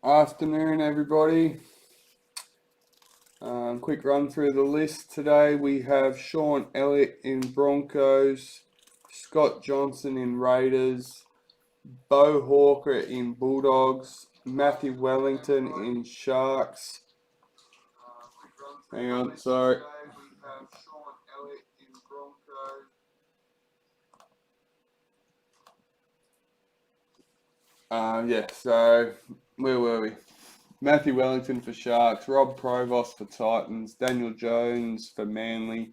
Afternoon, everybody. Quick run through the list today. We have Sean Elliott in Broncos, Scott Johnson in Raiders, Bo Hawker in Bulldogs, Matthew Wellington in Sharks. Hang on, sorry. So where were we? Matthew Wellington for Sharks, Rob Provost for Titans, Daniel Jones for Manly,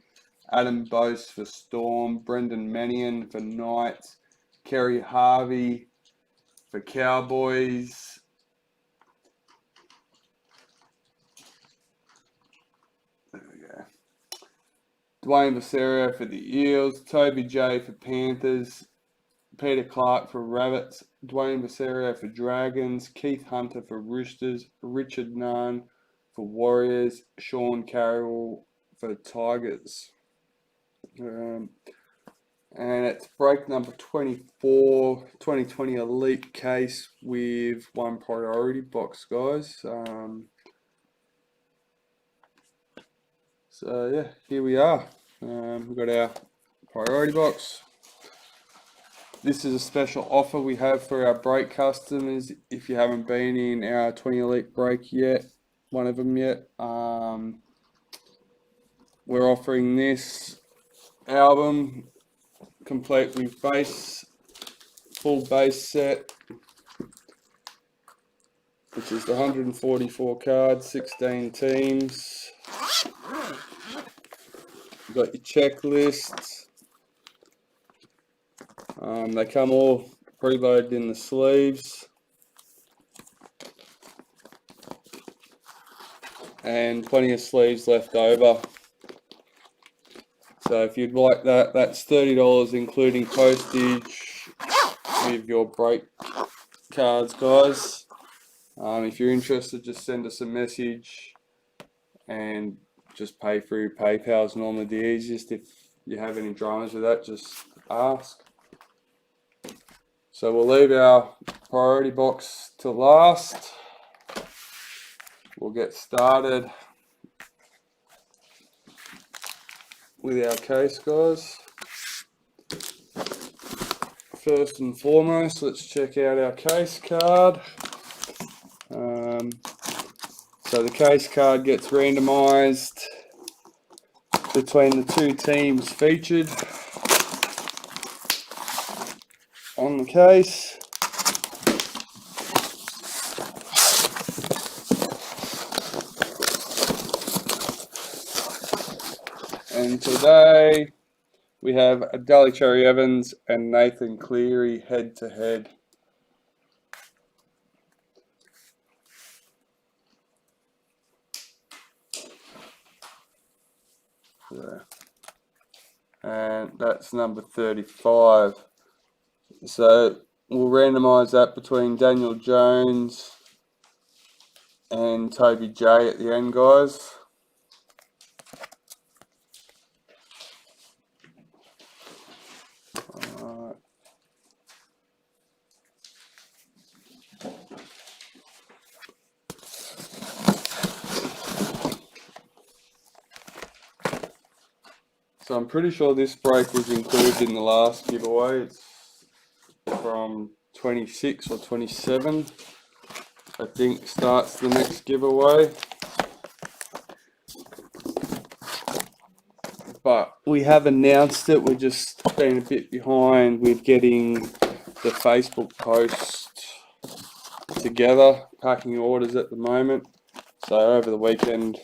Adam Bose for Storm, Brendan Mannion for Knights, Kerry Harvey for Cowboys. There we go. Dwayne Vaserio for the Eels, Toby J for Panthers, Peter Clark for Rabbits, Dwayne Vaserio for Dragons, Keith Hunter for Roosters, Richard Nunn for Warriors, Sean Carroll for Tigers. And it's break number 24, 2020 Elite case with one priority box, guys. So yeah, here we are. We've got our priority box. This is a special offer we have for our break customers. If you haven't been in our 20 Elite break yet, one of them yet, we're offering this album complete with full base set, which is the 144 cards, 16 teams. You've got your checklists. They come all preloaded in the sleeves. And plenty of sleeves left over. So if you'd like that, that's $30 including postage with your break cards, guys. If you're interested, just send us a message and just pay through PayPal is normally the easiest. If you have any dramas with that, just ask. So we'll leave our priority box to last. We'll get started with our case, guys. First and foremost, let's check out our case card. So the case card gets randomized between the two teams featured on the case. And today we have Adali Cherry Evans and Nathan Cleary head to head. And that's number 35. So we'll randomise that between Daniel Jones and Toby J at the end, guys. So I'm pretty sure this break was included in the last giveaway. It's from 26 or 27, I think, starts the next giveaway. But we have announced it. We're just been a bit behind with getting the Facebook post together, packing orders at the moment. So over the weekend,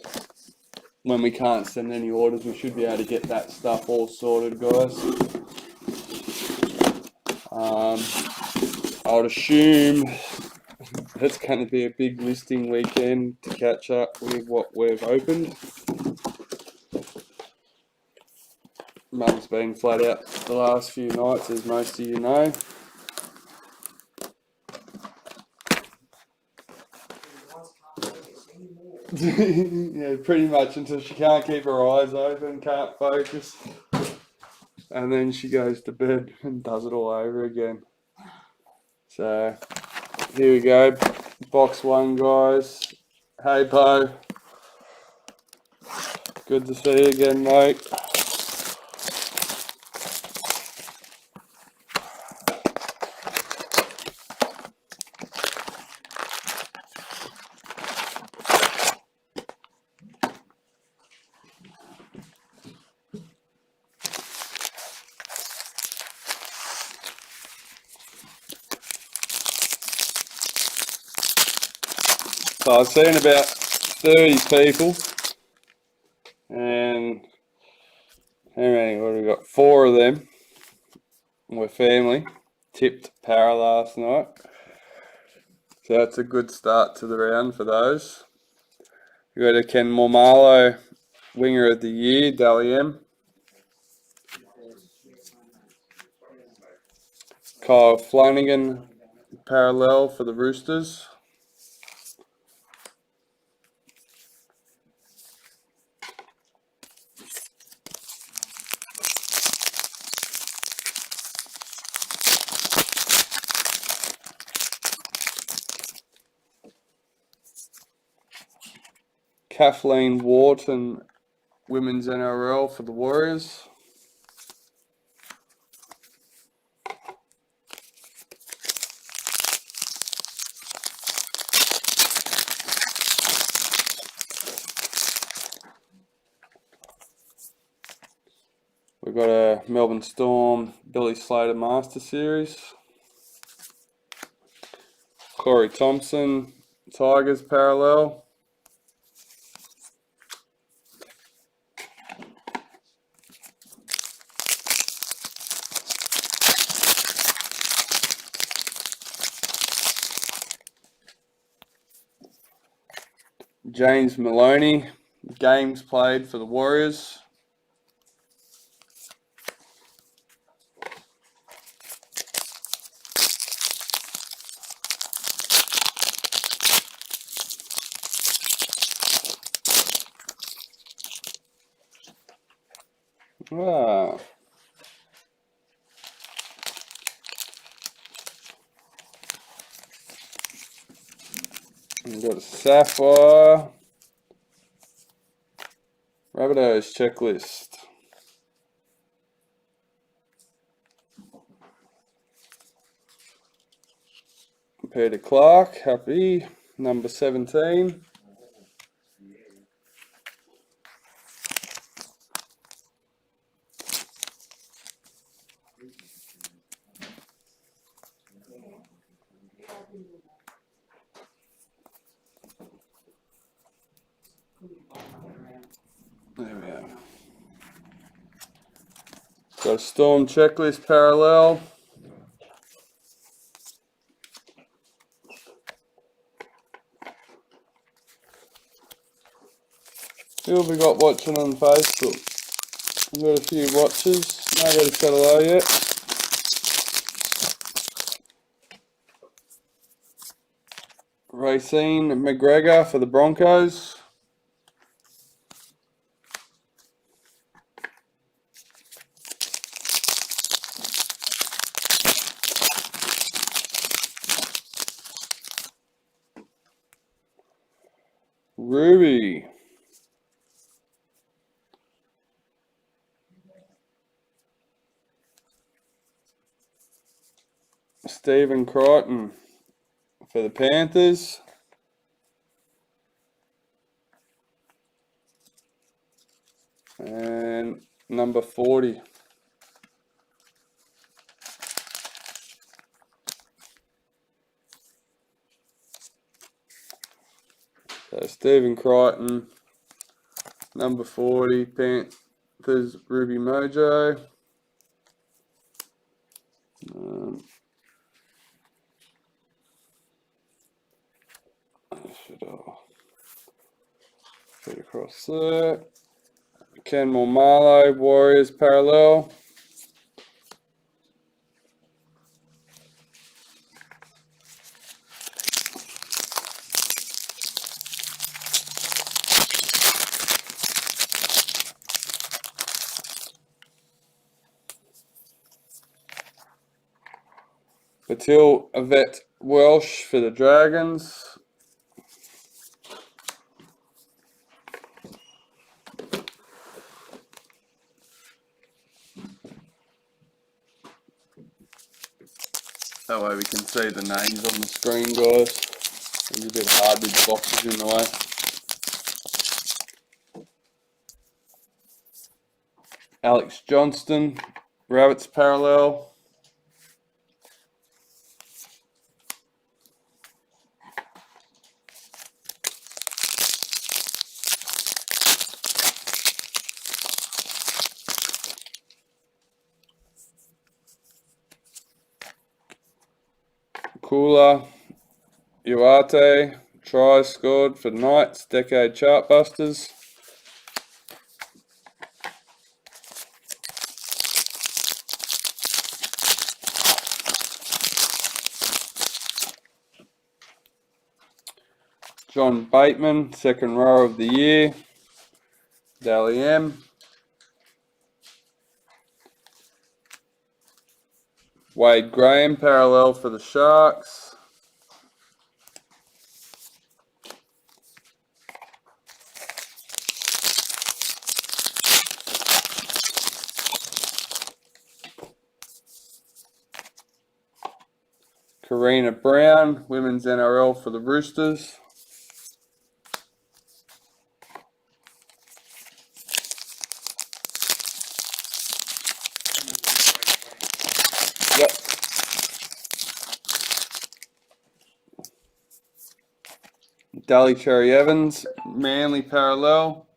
when we can't send any orders, we should be able to get that stuff all sorted, guys. I would assume it's going to be a big listing weekend to catch up with what we've opened. Mum's been flat out the last few nights, as most of you know. Yeah, pretty much until she can't keep her eyes open, can't focus. And then she goes to bed and does it all over again. So, here we go. Box 1, guys. Hey, Bo. Good to see you again, mate. So I've seen about 30 people, and how many? What have we got? 4 of them were family. Tipped para last night, so that's a good start to the round for those. We got a Ken Mormalo, Winger of the Year, Dally M. Kyle Flanagan, parallel for the Roosters. Kathleen Wharton, Women's NRL for the Warriors. We've got a Melbourne Storm, Billy Slater Master Series. Corey Thompson, Tigers parallel. James Maloney, games played for the Warriors. Ah. We've got a Sapphire. Rabbitohs checklist. Peter Clark, happy. Number 17. There we are. Got a Storm checklist parallel. Who have we got watching on Facebook? We've got a few watchers. Nobody said hello yet. Racine McGregor for the Broncos. Ruby. Stephen Crichton for the Panthers. And number 40. So Stephen Crichton, number 40, Panthers, Ruby Mojo. Should put across there. Ken Mormalo, Warriors parallel. Patil Avet Welsh for the Dragons. That way we can see the names on the screen, guys. It's a bit hard with the boxes in the way. Alex Johnston, Rabbits parallel. Kula, Uarte, try scored for Knights, Decade Chartbusters. John Bateman, second row of the year, Dally M. Wade Graham, parallel for the Sharks. Karina Brown, Women's NRL for the Roosters. Yep. Dally Cherry Evans, Manly parallel.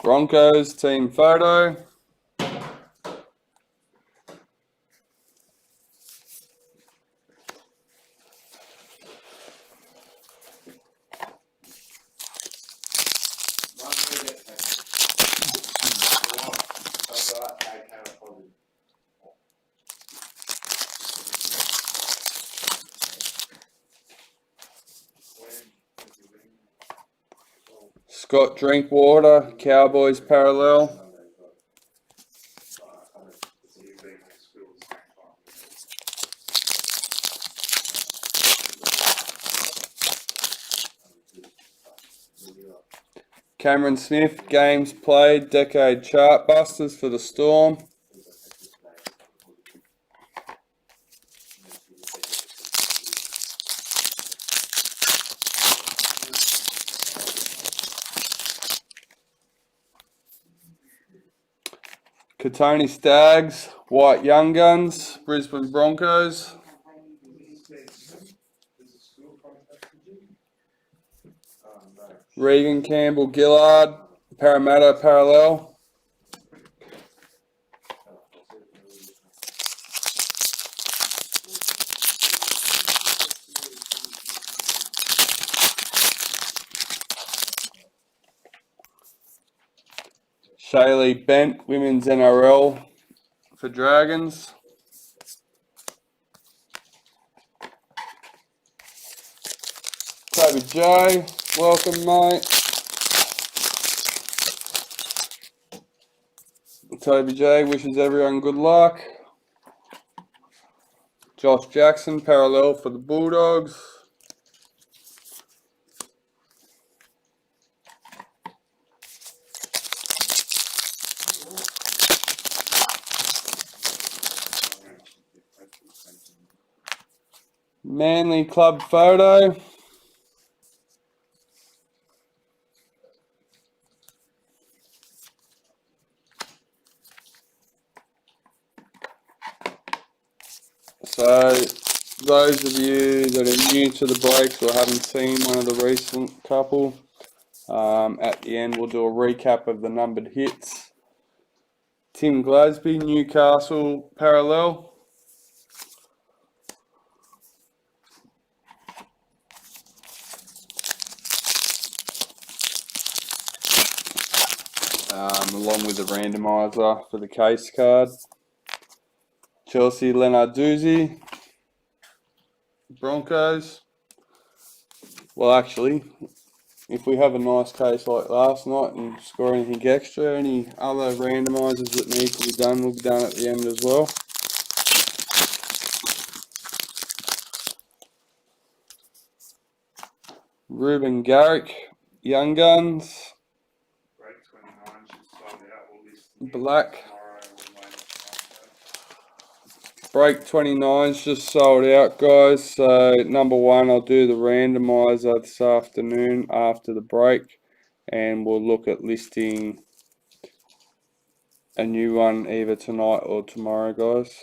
Broncos team photo. Scott Drinkwater, Cowboys parallel. Cameron Smith, games played, Decade Chartbusters for the Storm. Katoni Staggs, White Young Guns, Brisbane Broncos. Regan Campbell Gillard, Parramatta parallel. Shaylee Bent, Women's NRL for Dragons. Toby J, welcome mate. Toby J wishes everyone good luck. Josh Jackson, parallel for the Bulldogs. Manly club photo. So, those of you that are new to the breaks or haven't seen one of the recent couple, at the end we'll do a recap of the numbered hits. Tim Glasby, Newcastle parallel. Along with the randomizer for the case card. Chelsea Lenarduzzi. Broncos. Well, actually, if we have a nice case like last night and score anything extra, any other randomisers that need to be done will be done at the end as well. Ruben Garrick, Young Guns. Black. Break 29's just sold out, guys. So number one, I'll do the randomizer this afternoon after the break, and we'll look at listing a new one either tonight or tomorrow, guys.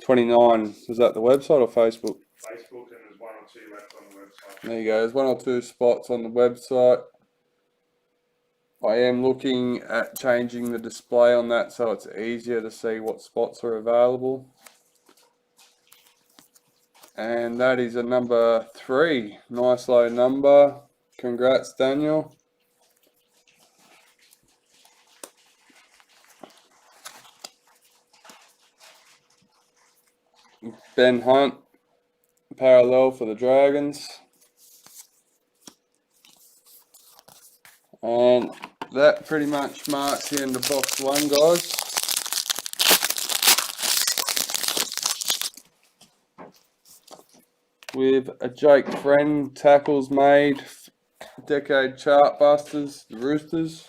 29, is that the website or Facebook? Facebook, and there's one or two left on the website. There you go, there's one or two spots on the website. I am looking at changing the display on that so it's easier to see what spots are available. And that is a number 3. Nice low number. Congrats, Daniel. Ben Hunt, parallel for the Dragons. And that pretty much marks the end of box 1, guys. With a Jake Friend tackles made, decade chart busters, the Roosters.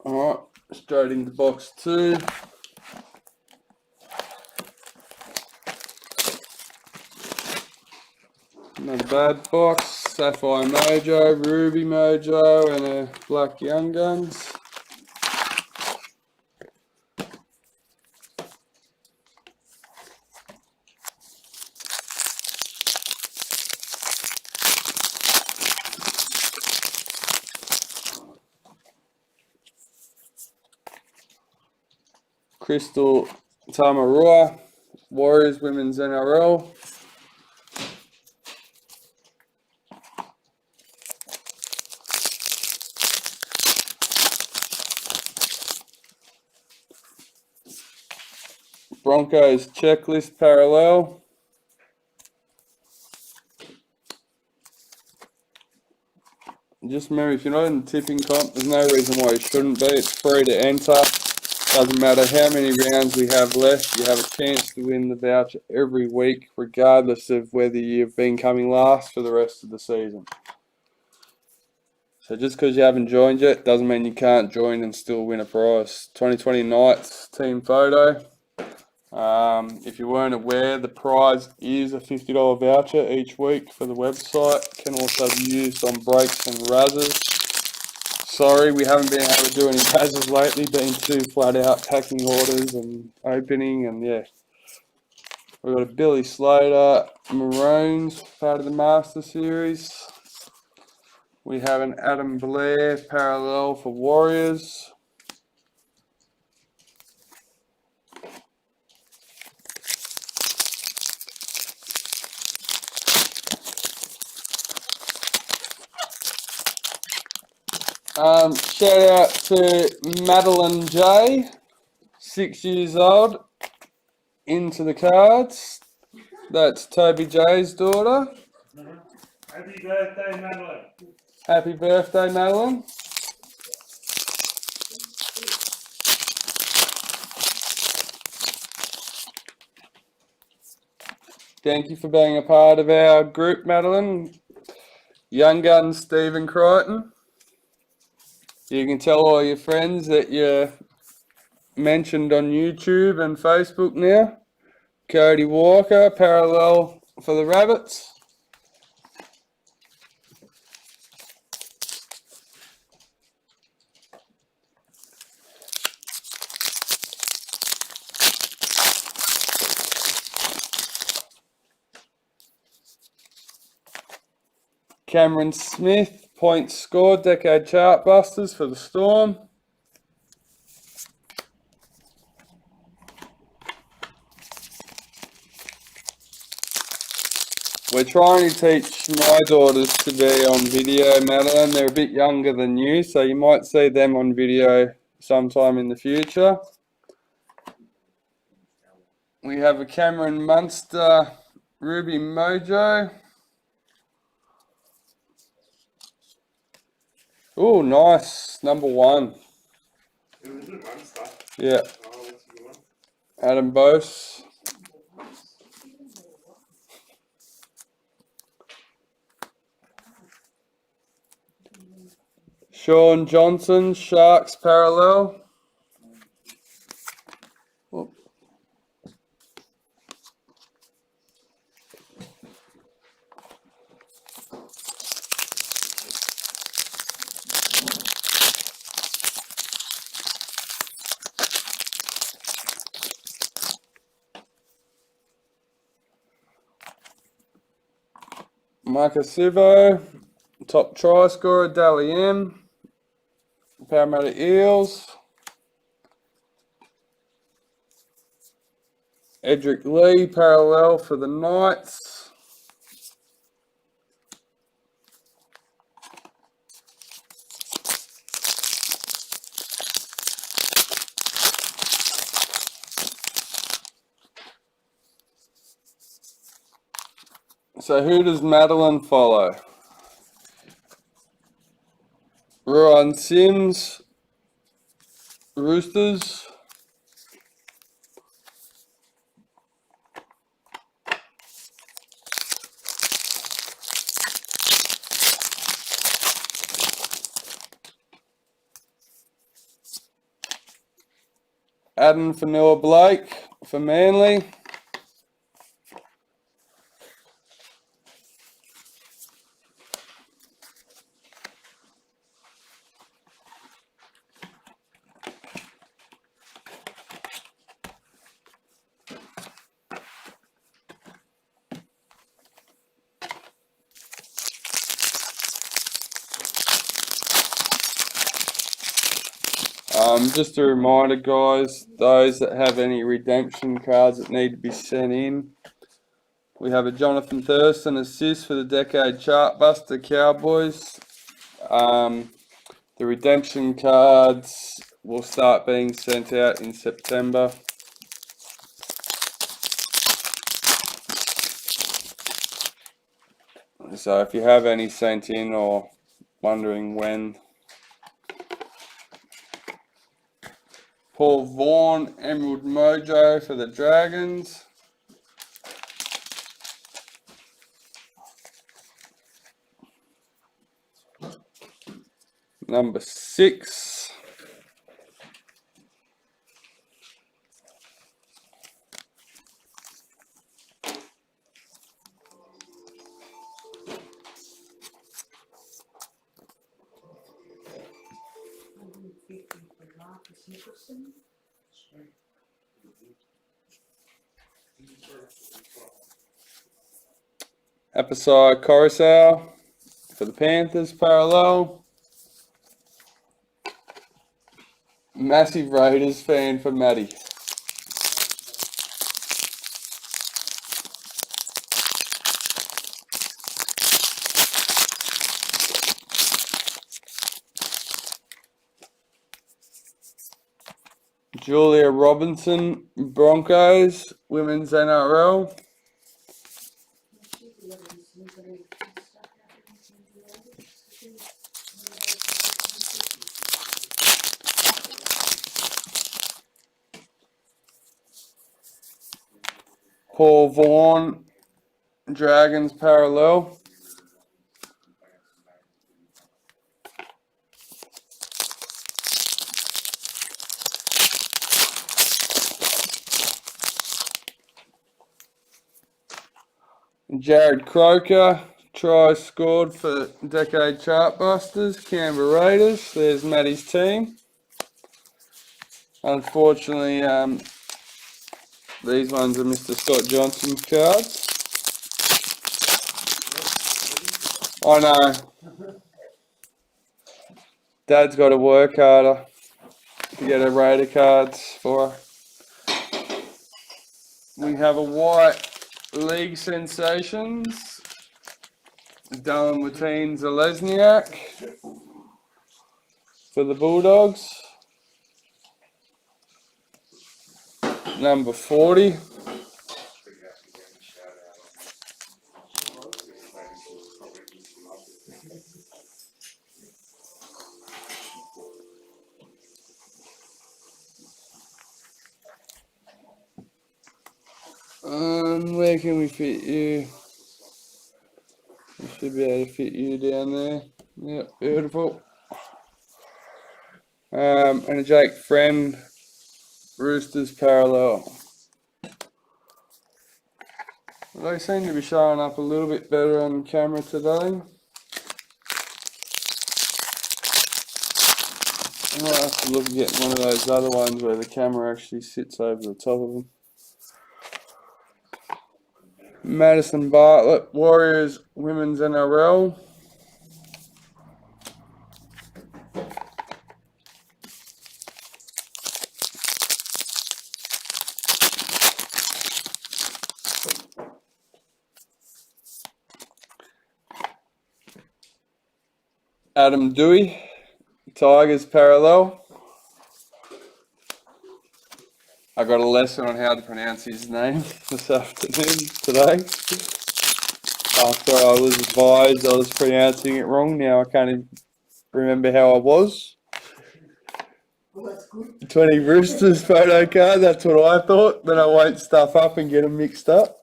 Alright, straight into box 2. Another bad box. Sapphire Mojo, Ruby Mojo, and a Black Young Guns. Crystal Tamarua, Warriors Women's NRL. Broncos checklist parallel. Just remember, if you're not in the tipping comp, there's no reason why you shouldn't be. It's free to enter. Doesn't matter how many rounds we have left, you have a chance to win the voucher every week, regardless of whether you've been coming last for the rest of the season. So just because you haven't joined yet, doesn't mean you can't join and still win a prize. 2020 Knights team photo. If you weren't aware, the prize is a $50 voucher each week for the website. Can also be used on breaks and razzes. Sorry, we haven't been able to do any razzes lately, been too flat out packing orders and opening, and yeah. We've got a Billy Slater Maroons, part of the Master Series. We have an Adam Blair parallel for Warriors. Shout out to Madeline J, 6 years old, into the cards. That's Toby J's daughter. Happy birthday, Madeline. Happy birthday, Madeline. Thank you for being a part of our group, Madeline. Young Gun Stephen Crichton. You can tell all your friends that you're mentioned on YouTube and Facebook now. Cody Walker, parallel for the Rabbits. Cameron Smith, points scored, decade chart busters for the Storm. We're trying to teach my daughters to be on video, Madeline. They're a bit younger than you, so you might see them on video sometime in the future. We have a Cameron Munster Ruby Mojo. Oh, nice. Number 1. Who is it, Munster? Yeah, Oh, that's a good one. Adam Bose. Sean Johnson, Sharks parallel. Oh. Marcus Sivo, top try scorer, Dally M. Parramatta Eels. Edric Lee, parallel for the Knights. So who does Madeline follow? Ryan Sims, Roosters. Adam Fanua Blake for Manly. Just a reminder, guys, those that have any redemption cards that need to be sent in, we have a Jonathan Thurston assist for the Decade Chartbuster Cowboys. The redemption cards will start being sent out in September. So if you have any sent in or wondering when. Paul Vaughan, Emerald Mojo for the Dragons. Number 6. Episode Coruscant for the Panthers parallel. Massive Raiders fan for Matty. Julia Robinson, Broncos, Women's NRL. Paul Vaughan, Dragons parallel. Jared Croker, try scored for Decade Chartbusters, Canberra Raiders. There's Matty's team. Unfortunately, these ones are Mr. Scott Johnson's cards. I know. Dad's got to work harder to get her Raider cards for her. We have a white League Sensations, Dylan Martine Zalesniak for the Bulldogs. number 40. Where can we fit you? We should be able to fit you down there. Yep, beautiful. And a Jake Friend Roosters parallel. They seem to be showing up a little bit better on camera today. I might have to look at getting one of those other ones where the camera actually sits over the top of them. Madison Bartlett, Warriors Women's NRL. Adam Dewey, Tigers parallel. I got a lesson on how to pronounce his name this afternoon, today. After I was advised I was pronouncing it wrong, now I can't even remember how I was. Well, that's good. 20 Roosters photo card, that's what I thought. Then I won't stuff up and get them mixed up.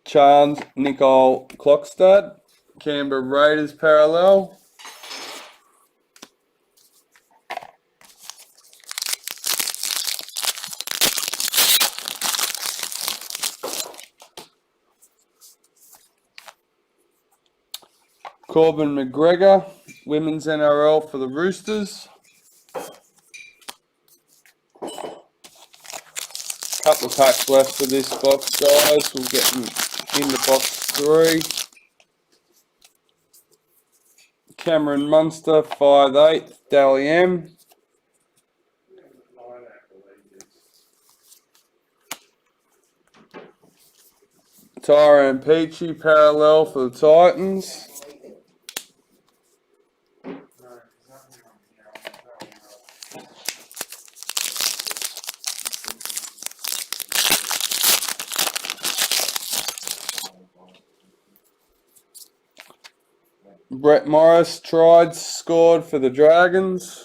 Chance Nicole Klokstad, Canberra Raiders parallel. Corbin McGregor, Women's NRL for the Roosters. Couple of packs left for this box, guys. We'll get them into box 3. Cameron Munster, 5'8", Dally M. Tyrone Peachy, parallel for the Titans. Brett Morris, tried, scored for the Dragons.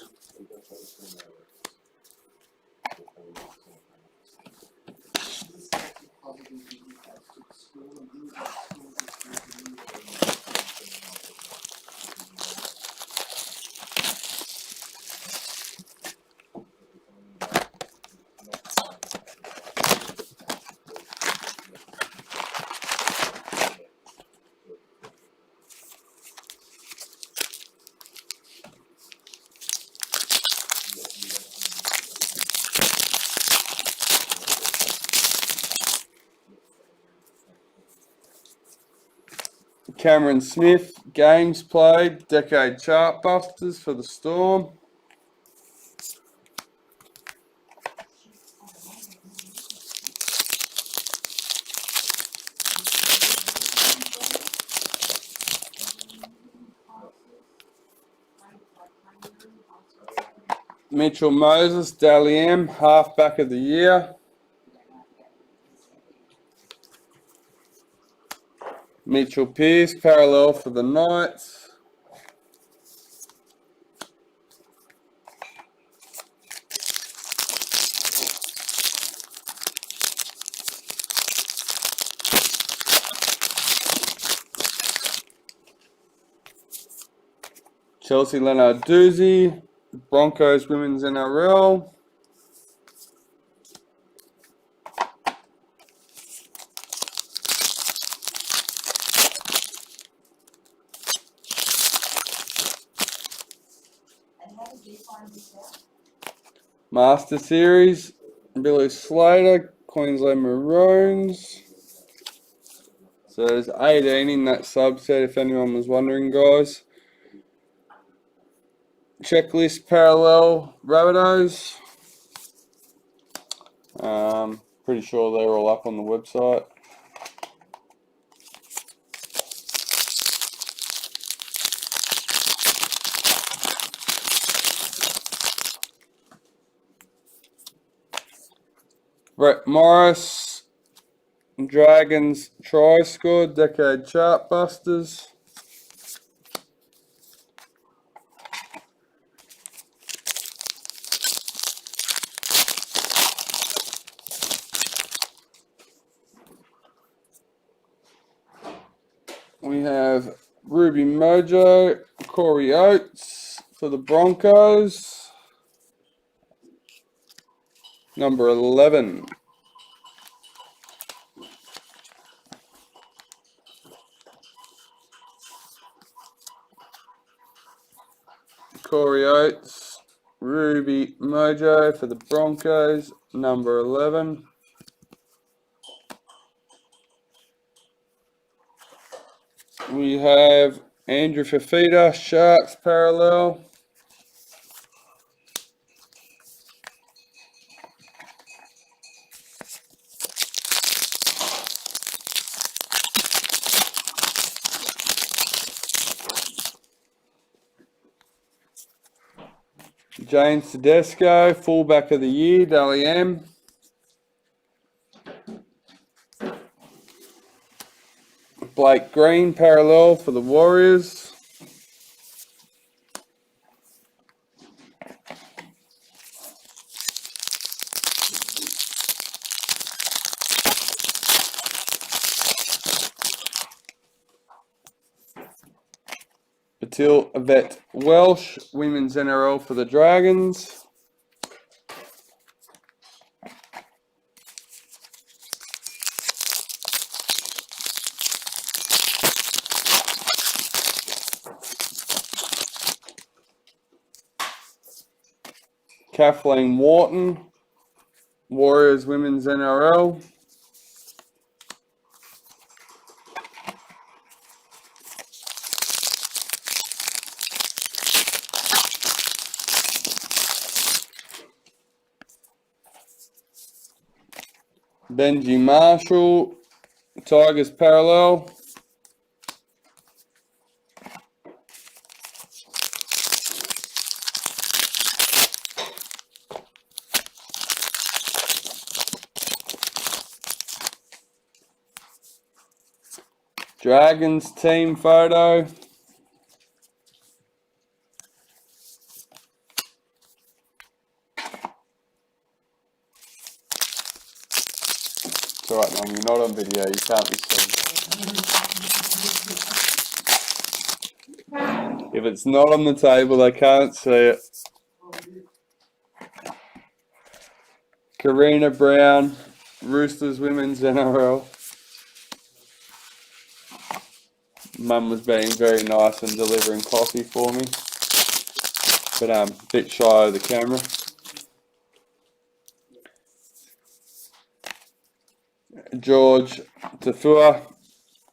Cameron Smith, games played, decade chartbusters for the Storm. Mitchell Moses, Dally M, halfback of the year. Mitchell Pearce, parallel for the Knights. Chelsea Leonard-Doozy, Broncos Women's NRL. Master Series, Billy Slater, Queensland Maroons. So there's 18 in that subset, if anyone was wondering, guys. Checklist parallel Rabbitohs. Pretty sure they're all up on the website. Brett Morris, Dragons try score, decade chart busters. We have Ruby Mojo, Corey Oates for the Broncos, number 11. Corey Oates, Ruby Mojo for the Broncos, number 11. We have Andrew Fafita, Sharks parallel. James Tedesco, fullback of the year, Dally M. Blake Green, parallel for the Warriors. Patil Yvette Welsh, Women's NRL for the Dragons. Kathleen Wharton, Warriors Women's NRL. Benji Marshall, Tigers parallel. Dragons team photo. It's alright, Mum, you're not on video, you can't be seen. If it's not on the table, they can't see it. Karina Brown, Roosters Women's NRL. Mum was being very nice and delivering coffee for me, but a bit shy of the camera. George Tafua,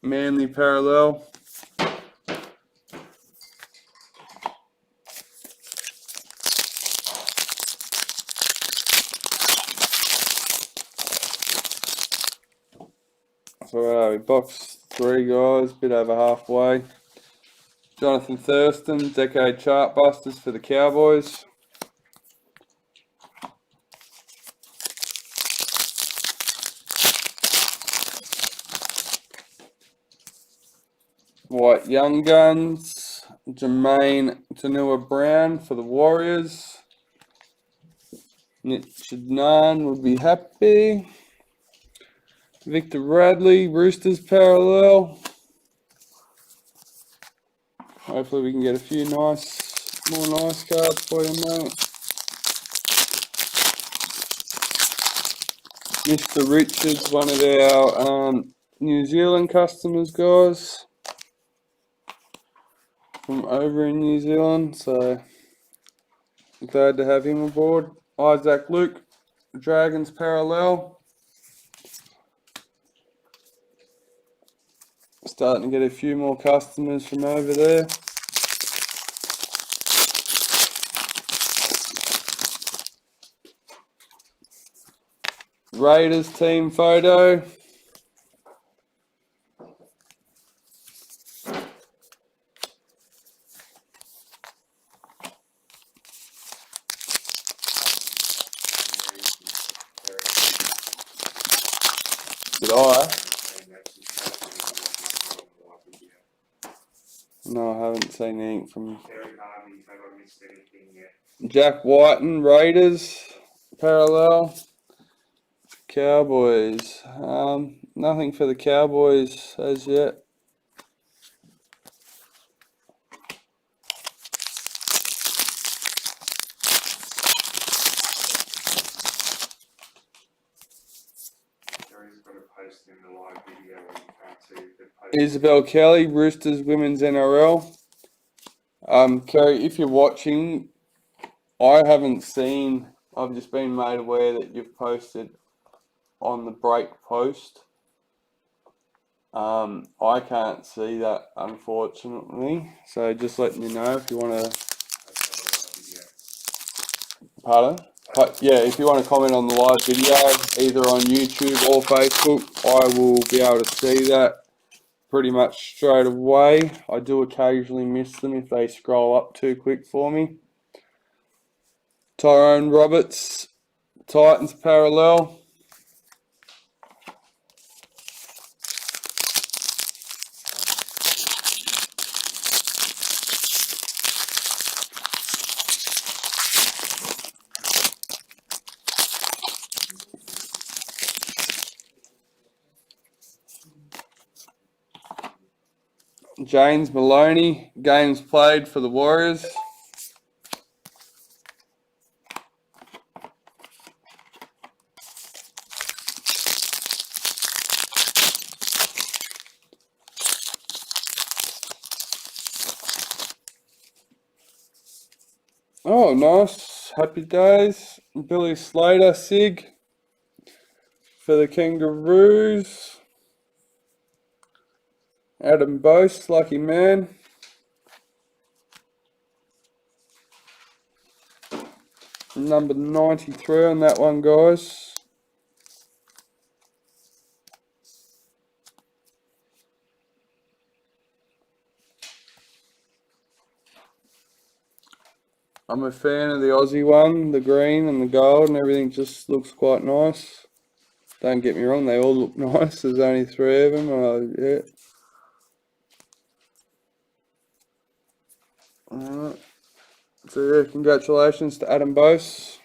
Manly parallel. So box 3 guys, bit over halfway. Jonathan Thurston, decade chart busters for the Cowboys. White Young Guns, Jermaine Tanua Brown for the Warriors. Nick Chidnan would be happy. Victor Radley, Roosters parallel. Hopefully we can get a few more nice cards for you, mate. Mr. Richards, one of our New Zealand customers, guys, from over in New Zealand, so glad to have him aboard. Isaac Luke, Dragons parallel. Starting to get a few more customers from over there. Raiders team photo. did I. No, I haven't seen anything from Very Harvey, have I missed anything yet? Jack Whiten, Raiders, parallel. Cowboys. Nothing for the Cowboys as yet. Gary's got a post in the live video where you can't see the post. Isabel Kelly, Roosters Women's NRL. Kerry, if you're watching, I haven't seen, I've just been made aware that you've posted on the break post. I can't see that, unfortunately. So just letting you know if you want to. Pardon? But yeah, if you want to comment on the live video, either on YouTube or Facebook, I will be able to see that pretty much straight away. I do occasionally miss them if they scroll up too quick for me. Tyrone Roberts, Titans parallel. James Maloney, games played for the Warriors. Oh, nice. Happy days. Billy Slater, Sig, for the Kangaroos. Adam Bose, lucky man. Number 93 on that one, guys. I'm a fan of the Aussie one, the green and the gold and everything just looks quite nice. Don't get me wrong, they all look nice. There's only 3 of them. Yeah. Alright. So yeah, congratulations to Adam Bose.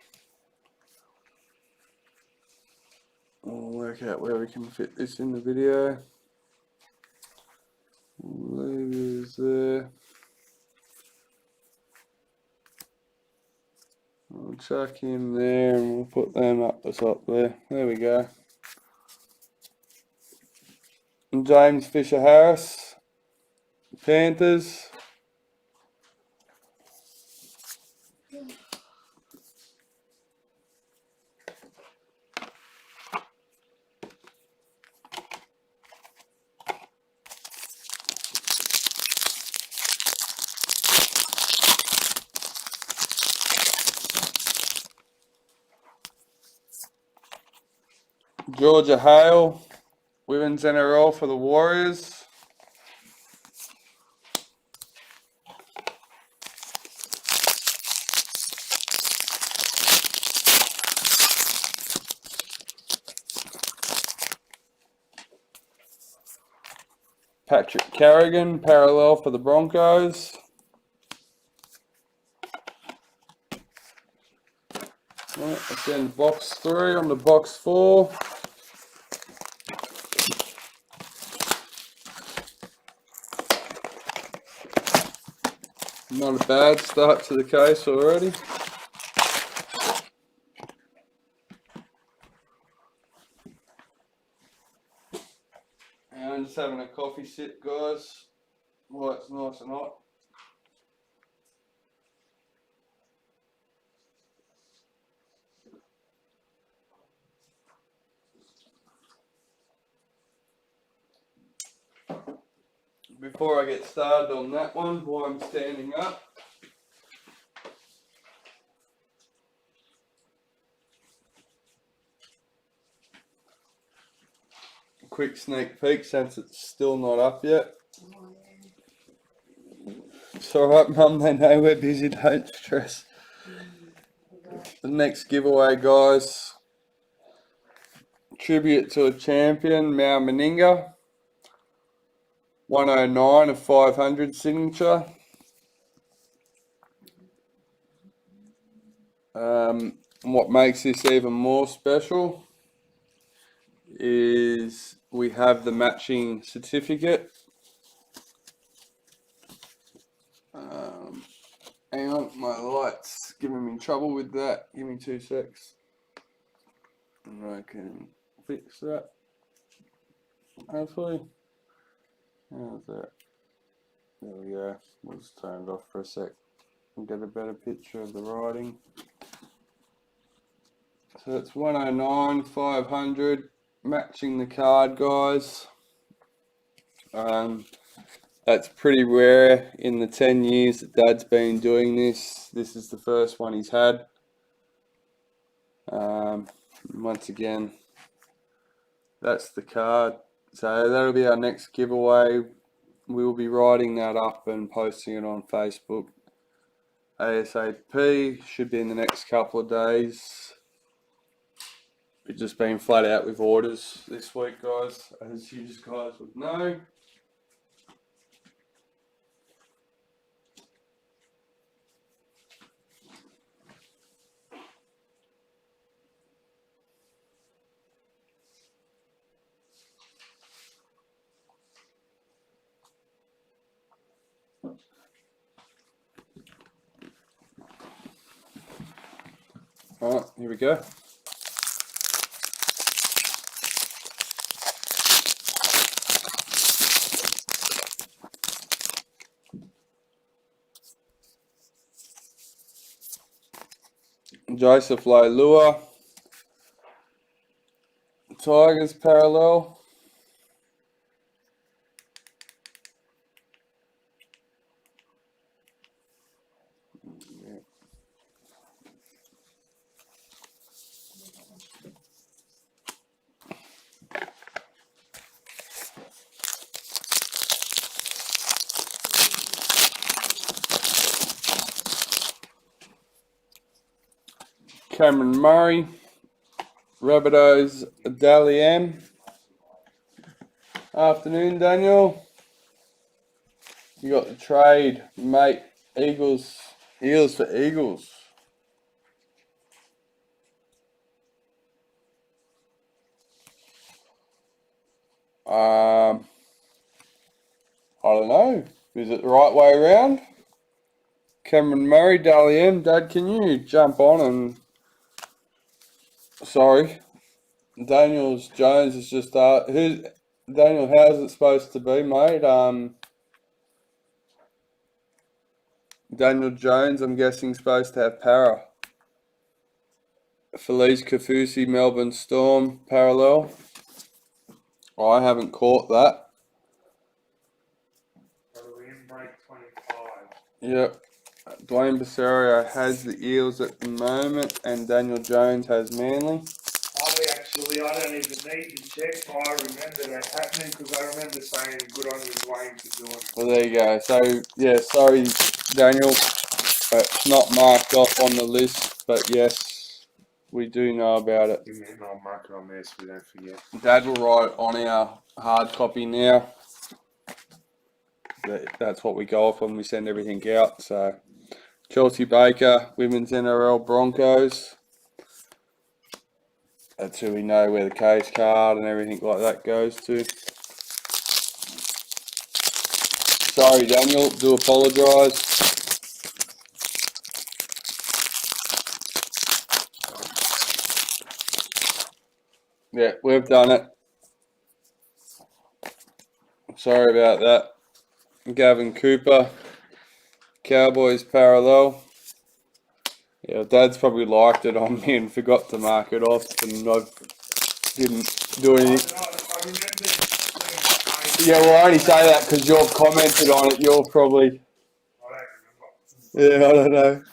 We'll work out where we can fit this in the video. Leave it there. We'll chuck him there and we'll put them up the top there. There we go. And James Fisher Harris, Panthers. Georgia Hale, Women's NRL for the Warriors. Patrick Carrigan, parallel for the Broncos. Right, again, box 3 on the box 4. Not a bad start to the case already. And I'm just having a coffee sip, guys, while it's nice and hot. Before I get started on that one, while I'm standing up, a quick sneak peek since it's still not up yet. It's alright, Mum, they know we're busy, don't stress. The next giveaway, guys, Tribute to a champion, Mal Meninga. 109 of 500 signature. What makes this even more special is we have the matching certificate. Hang on, my light's giving me trouble with that. Give me 2 secs. And I can fix that. Hopefully. How's that? There we go. We'll just turn it off for a sec and get a better picture of the writing. So it's 109, 500, matching the card, guys. That's pretty rare in the 10 years that Dad's been doing this. This is the first one he's had. Once again, that's the card. So that'll be our next giveaway. We'll be writing that up and posting it on Facebook ASAP. Should be in the next couple of days. We've just been flat out with orders this week, guys, as you guys would know. Alright, here we go. Joseph Leilua. Tigers parallel. Cameron Murray, Rabbitohs Dally M. Afternoon, Daniel. You got the trade, mate. Eagles for Eagles. I don't know. Is it the right way around? Cameron Murray, Dally M. Dad, can you jump on and... Sorry. Daniel Jones is just... Daniel, how's it supposed to be, mate? Daniel Jones, I'm guessing, supposed to have para. Felice Kafusi, Melbourne Storm, parallel. I haven't caught that. Break 25. Yep. Dwayne Basario has the Eels at the moment, and Daniel Jones has Manly. I don't even need to check. I remember that happening because I remember saying good on you, Dwayne, for doing it. Well, there you go. So, yeah, sorry, Daniel. It's not marked off on the list, but yes, we do know about it. I'll mark it on there so we don't forget. Dad will write on our hard copy now. That's what we go off when we send everything out. So, Chelsea Baker, Women's NRL Broncos. That's who we know where the case card and everything like that goes to. Sorry, Daniel. Do apologise. Yeah, we've done it. Sorry about that. Gavin Cooper, Cowboys parallel. Yeah, Dad's probably liked it on me and forgot to mark it off, and I didn't do anything. I remember. Yeah, well, I only say that because you've commented on it. You're probably... I don't remember. Yeah, I don't know.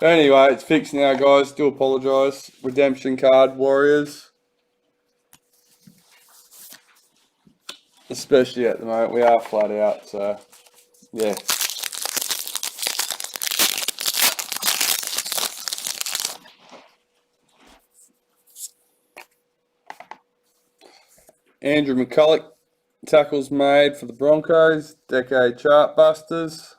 Anyway, it's fixed now, guys. Do apologise. Redemption card, Warriors. Especially at the moment, we are flat out, so yeah. Andrew McCulloch, tackles made for the Broncos, decade chart busters.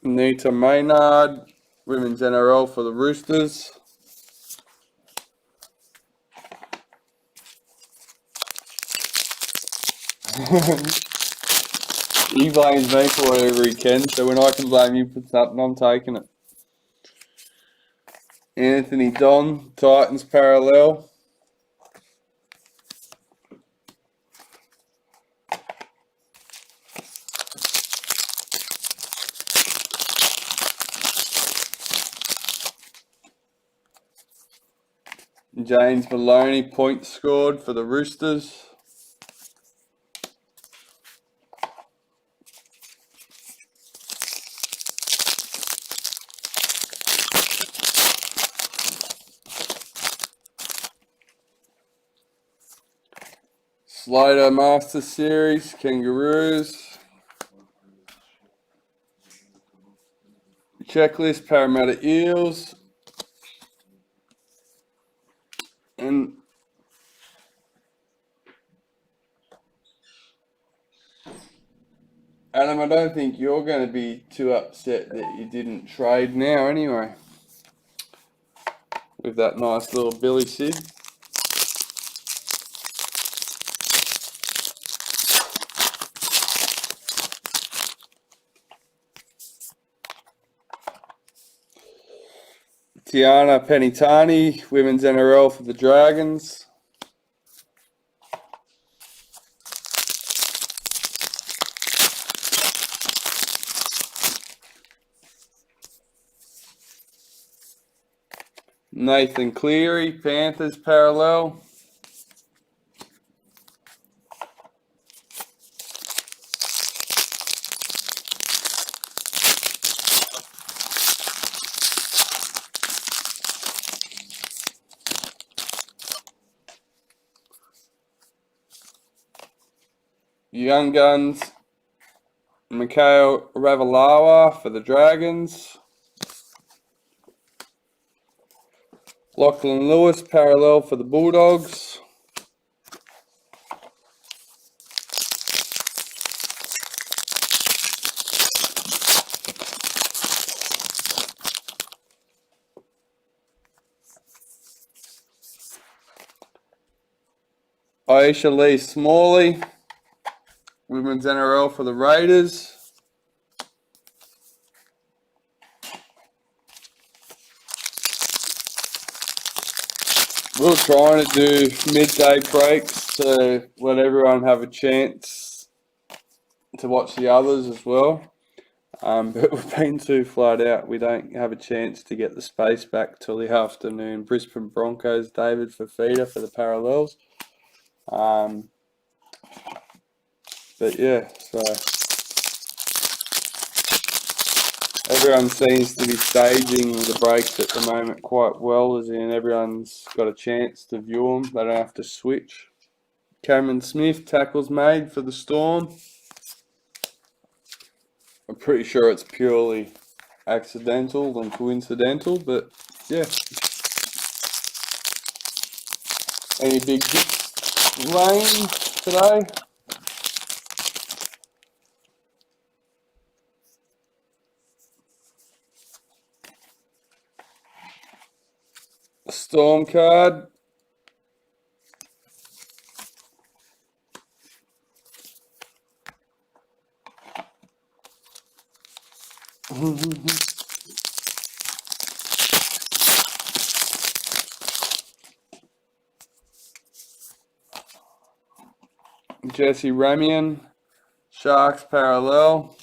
Nita Maynard, women's NRL for the Roosters. He blames me for whatever he can, so when I can blame you for something, I'm taking it. Anthony Don, Titans parallel. James Maloney, points scored for the Roosters. Slater Master Series, Kangaroos. Checklist, Parramatta Eels. And Adam, I don't think you're going to be too upset that you didn't trade now anyway. With that nice little Billy Sid. Tiana Penitani, women's NRL for the Dragons. Nathan Cleary, Panthers parallel. Young Guns, Mikhail Ravalawa for the Dragons. Lachlan Lewis, parallel for the Bulldogs. Aisha Lee Smalley, women's NRL for the Raiders. We were trying to do midday breaks to let everyone have a chance to watch the others as well. But we've been too flat out. We don't have a chance to get the space back till the afternoon. Brisbane Broncos, David Fafita for the Parallels. But yeah, so everyone seems to be staging the breaks at the moment quite well, as in everyone's got a chance to view them. They don't have to switch. Cameron Smith, tackles made for the Storm. I'm pretty sure it's purely accidental and coincidental, but yeah. Any big hits, Lane, today? Storm card. Jesse Ramian, Sharks parallel.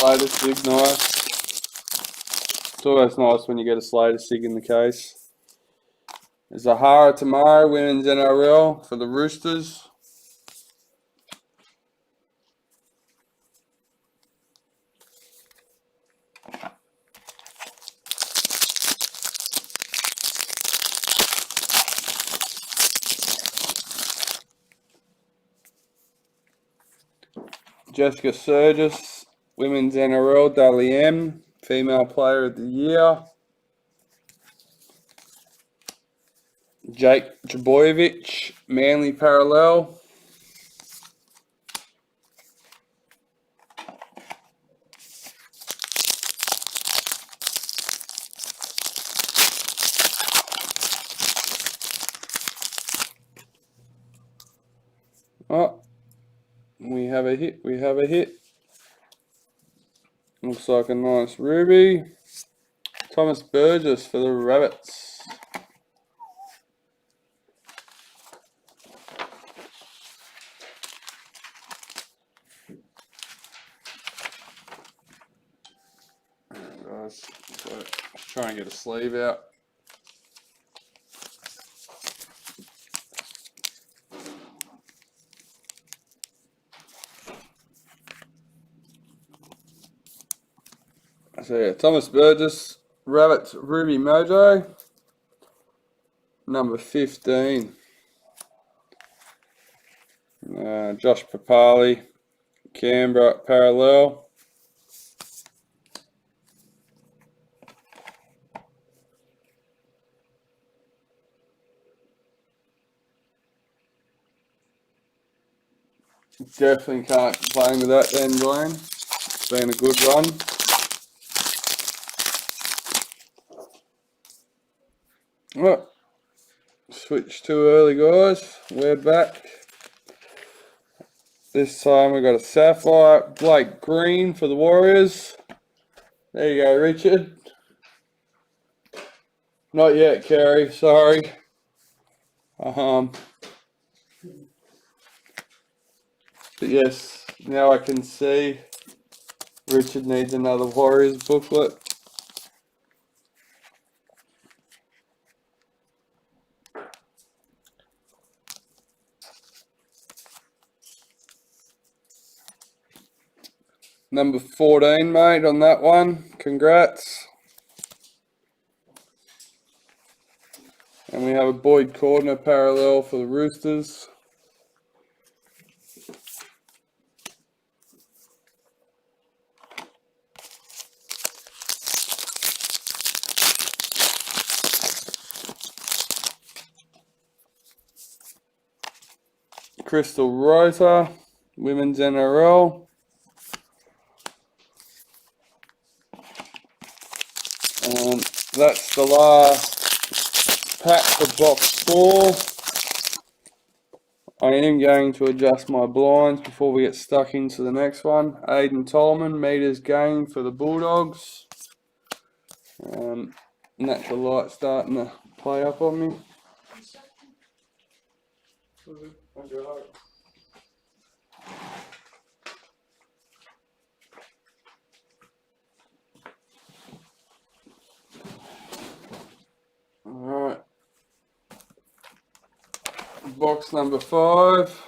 Slater Sig, nice. It's always nice when you get a Slater Sig in the case. Zahara Tamara, women's NRL for the Roosters. Jessica Surgis, Women's NRL, Dally M, Female Player of the Year. Jake Trbojevic, Manly Parallel. Oh, we have a hit. We have a hit. Looks like a nice ruby. Thomas Burgess for the Rabbits. Guys, so just trying to get a sleeve out. So yeah, Thomas Burgess, Rabbits, Ruby Mojo, number 15. Josh Papali, Canberra Parallel. Definitely can't complain with that then, Dwayne. It's been a good run. Oh, switch too early, guys. We're back. This time we got a Sapphire, Blake Green for the Warriors. There you go, Richard. Not yet, Kerry. Sorry. But yes, now I can see Richard needs another Warriors booklet. Number 14, mate, on that one. Congrats. And we have a Boyd Cordner parallel for the Roosters. Crystal Rota, Women's NRL. And that's the last pack for box 4. I am going to adjust my blinds before we get stuck into the next one. Aiden Tolman, meters gained for the Bulldogs. Natural light starting to play up on me. Alright. Box number 5.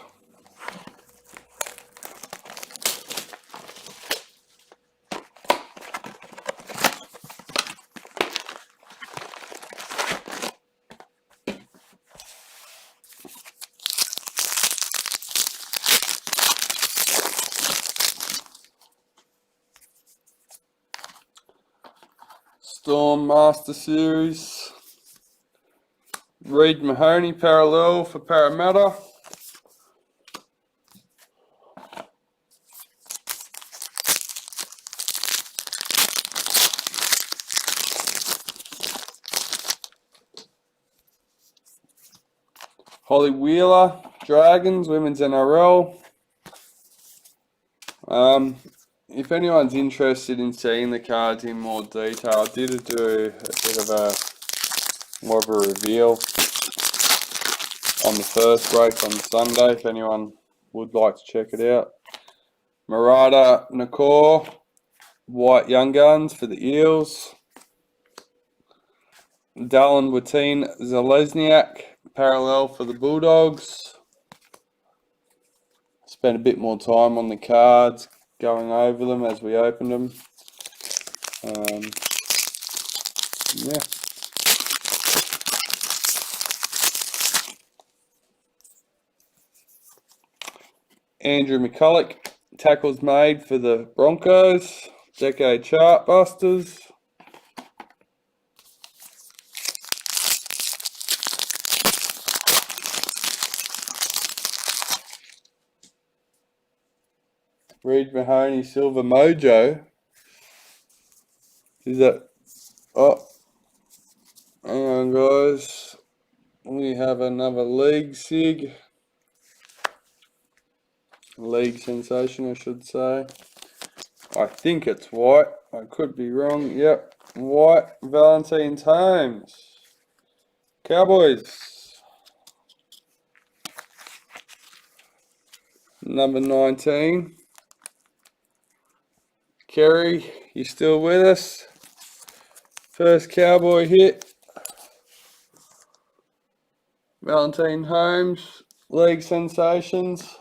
Storm Master Series. Reid Mahoney parallel for Parramatta. Holly Wheeler, Dragons, Women's NRL. If anyone's interested in seeing the cards in more detail, I did do a bit of a more of a reveal on the first break on Sunday, if anyone would like to check it out. Murata Nakor, White Young Guns for the Eels. Dallin Watine Zalesniak, parallel for the Bulldogs. Spent a bit more time on the cards, going over them as we opened them. Yeah. Andrew McCulloch, tackles made for the Broncos, decade chart busters. Reed Mahoney Silver Mojo. Is that? Oh, hang on, guys. We have another league sig. League sensation, I should say. I think it's white. I could be wrong. Yep, white. Valentine's Holmes. Cowboys. Number 19. Kerry, you still with us? First Cowboy hit. Valentine Holmes, league sensations.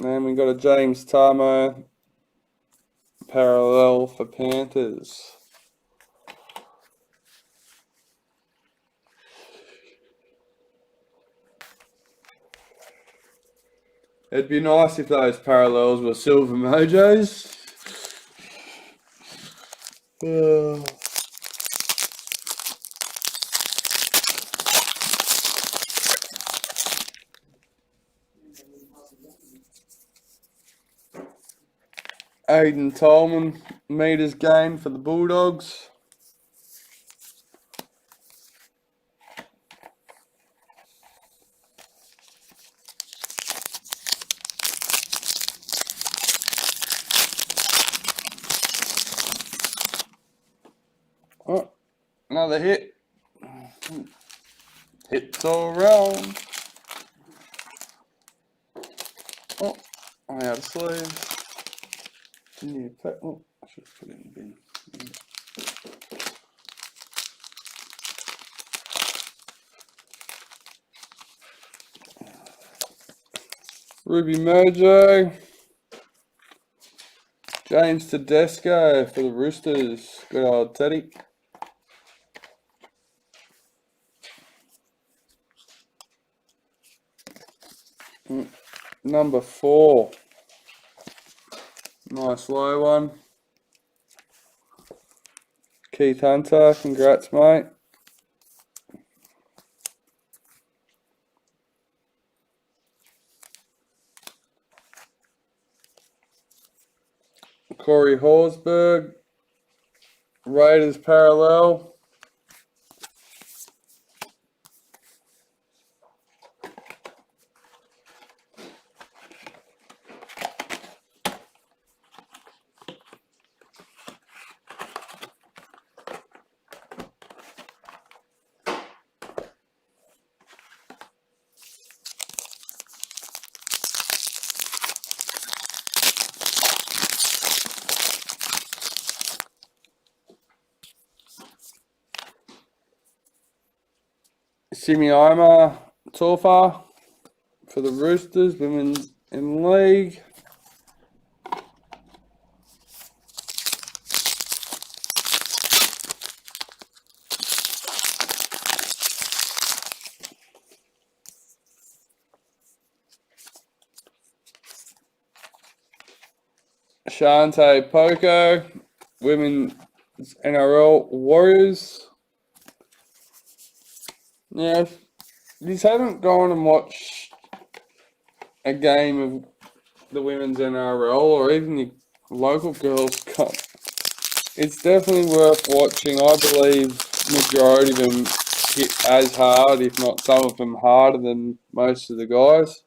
And we got a James Tamo parallel for Panthers. It'd be nice if those parallels were silver mojos. Aiden Tolman meters gain for the Bulldogs. Oh, another hit. Hits all round. Oh, I'm out of sleeves. Oh, I should have put it in the bin. Ruby Mojo. James Tedesco for the Roosters. Good old Teddy. Number 4. Nice low one. Keith Hunter, congrats, mate. Corey Horsburgh, Raiders parallel. Simioma Torfa for the Roosters, women's in league. Shante Poco, women's NRL Warriors. Now, if you haven't gone and watched a game of the women's NRL or even the local girls cup, it's definitely worth watching. I believe majority of them hit as hard, if not some of them harder than most of the guys.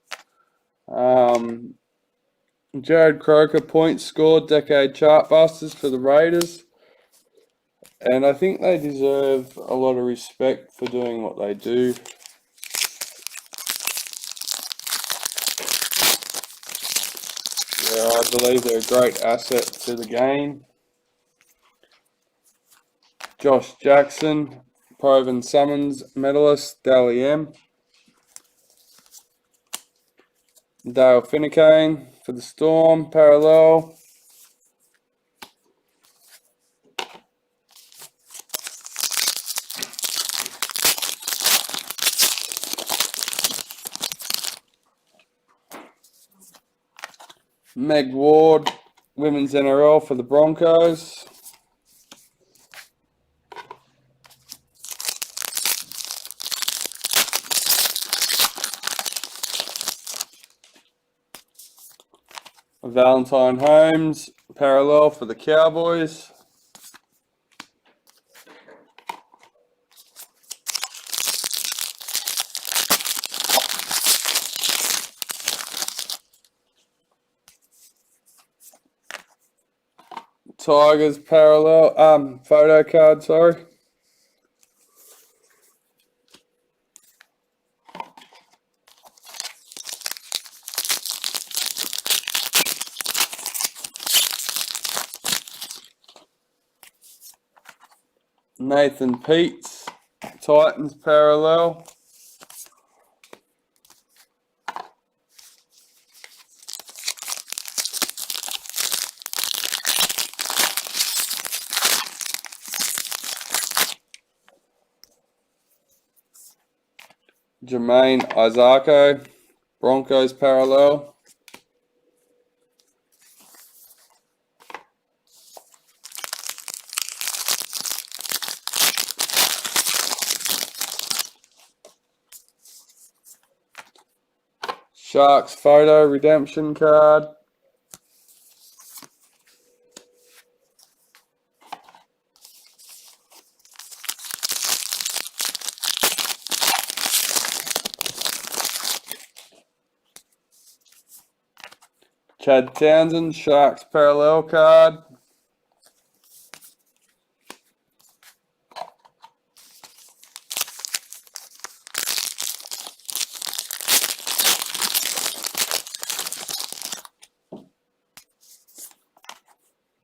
Jared Croker points scored, decade chart busters for the Raiders. And I think they deserve a lot of respect for doing what they do. Yeah, I believe they're a great asset to the game. Josh Jackson, Proven Summons medalist, Dally M. Dale Finucane for the Storm, parallel. Meg Ward, Women's NRL for the Broncos. Valentine Holmes, parallel for the Cowboys. Tigers parallel, photo card, sorry. Nathan Peets, Titans parallel. Jermaine Isako, Broncos parallel. Sharks photo redemption card. Chad Townsend, Sharks parallel card.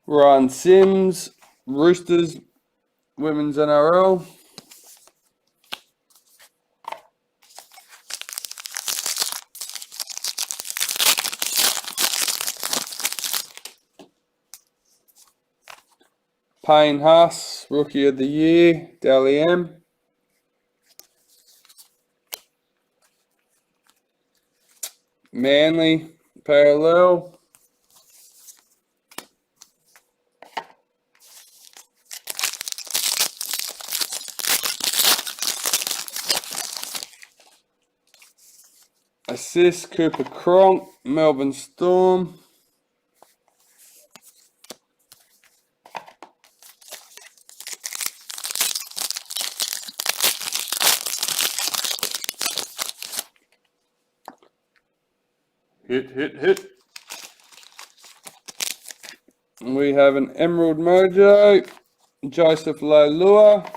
Ryan Sims, Roosters, Women's NRL. Payne Haas, Rookie of the Year, Dally M. Manly, parallel. Assist, Cooper Cronk, Melbourne Storm. Hit. We have an Emerald Mojo, Joseph Leilua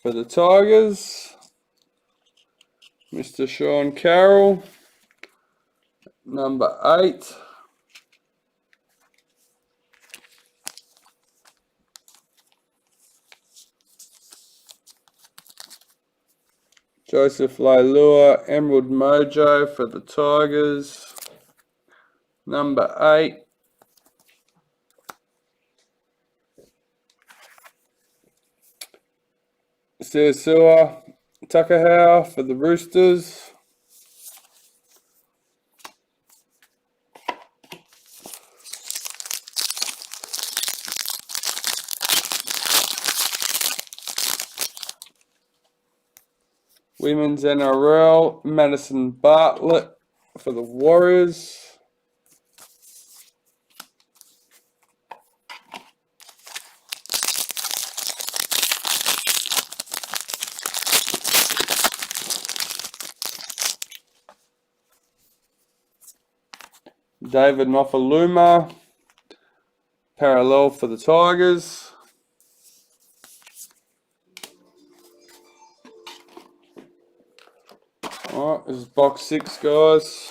for the Tigers. Mr. Sean Carroll, number 8. Joseph Leilua, Emerald Mojo for the Tigers, number 8. Seasua Takahau for the Roosters. Women's NRL, Madison Bartlett for the Warriors. David Nofaluma, parallel for the Tigers. Alright, this is box 6, guys.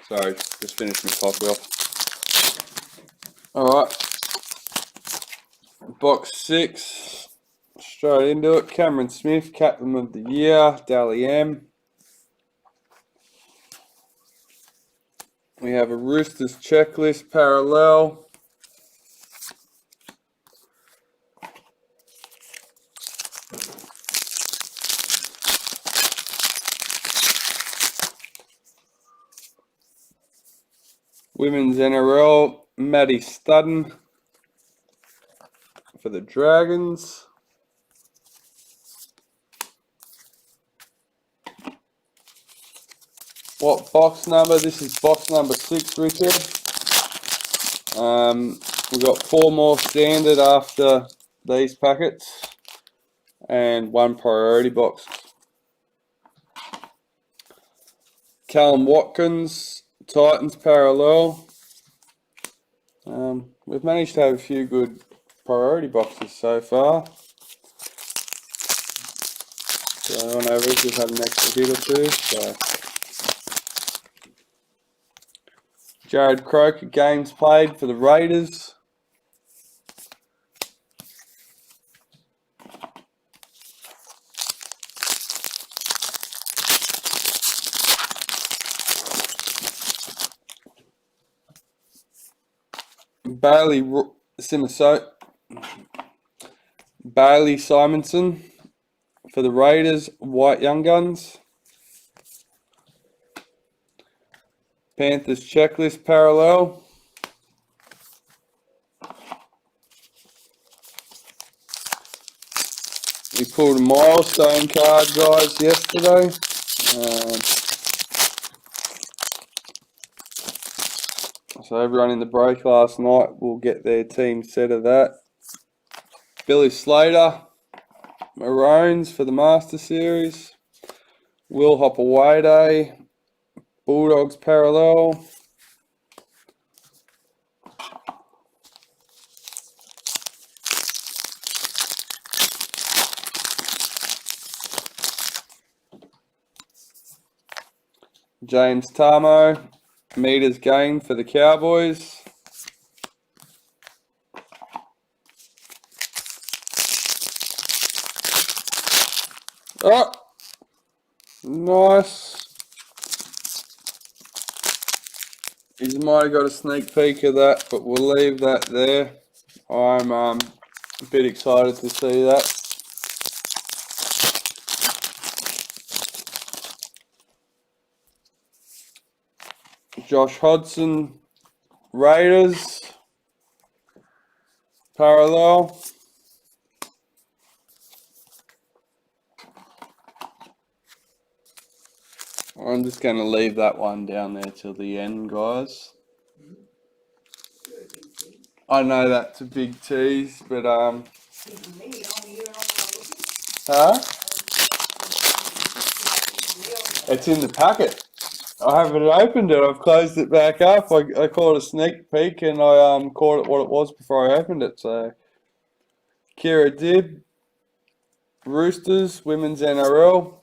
Sorry, just finished my coffee off. Alright. Box 6. Straight into it. Cameron Smith, Captain of the Year. Dally M. We have a Roosters checklist parallel. Women's NRL, Maddie Studden for the Dragons. What box number? This is box number 6, Richard. We've got 4 more standard after these packets and 1 priority box. Callum Watkins, Titans parallel. We've managed to have a few good priority boxes so far. So on average we've had an extra hit or 2. So Jared Croker, games played for the Raiders. Bailey Simonson for the Raiders, White Young Guns. Panthers checklist parallel. We pulled a milestone card, guys, yesterday. So everyone in the break last night will get their team set of that. Billy Slater, Maroons for the Master Series. Will Hopper-Wade, Bulldogs parallel. James Tamo, meters gained for the Cowboys. Oh, nice. He might have got a sneak peek of that, but we'll leave that there. I'm a bit excited to see that. Josh Hodgson, Raiders, parallel. I'm just going to leave that one down there till the end, guys. I know that's a big tease, but huh? It's in the packet. I haven't opened it. I've closed it back up. I caught a sneak peek and I caught it what it was before I opened it. So, Kira Dibb, Roosters, Women's NRL.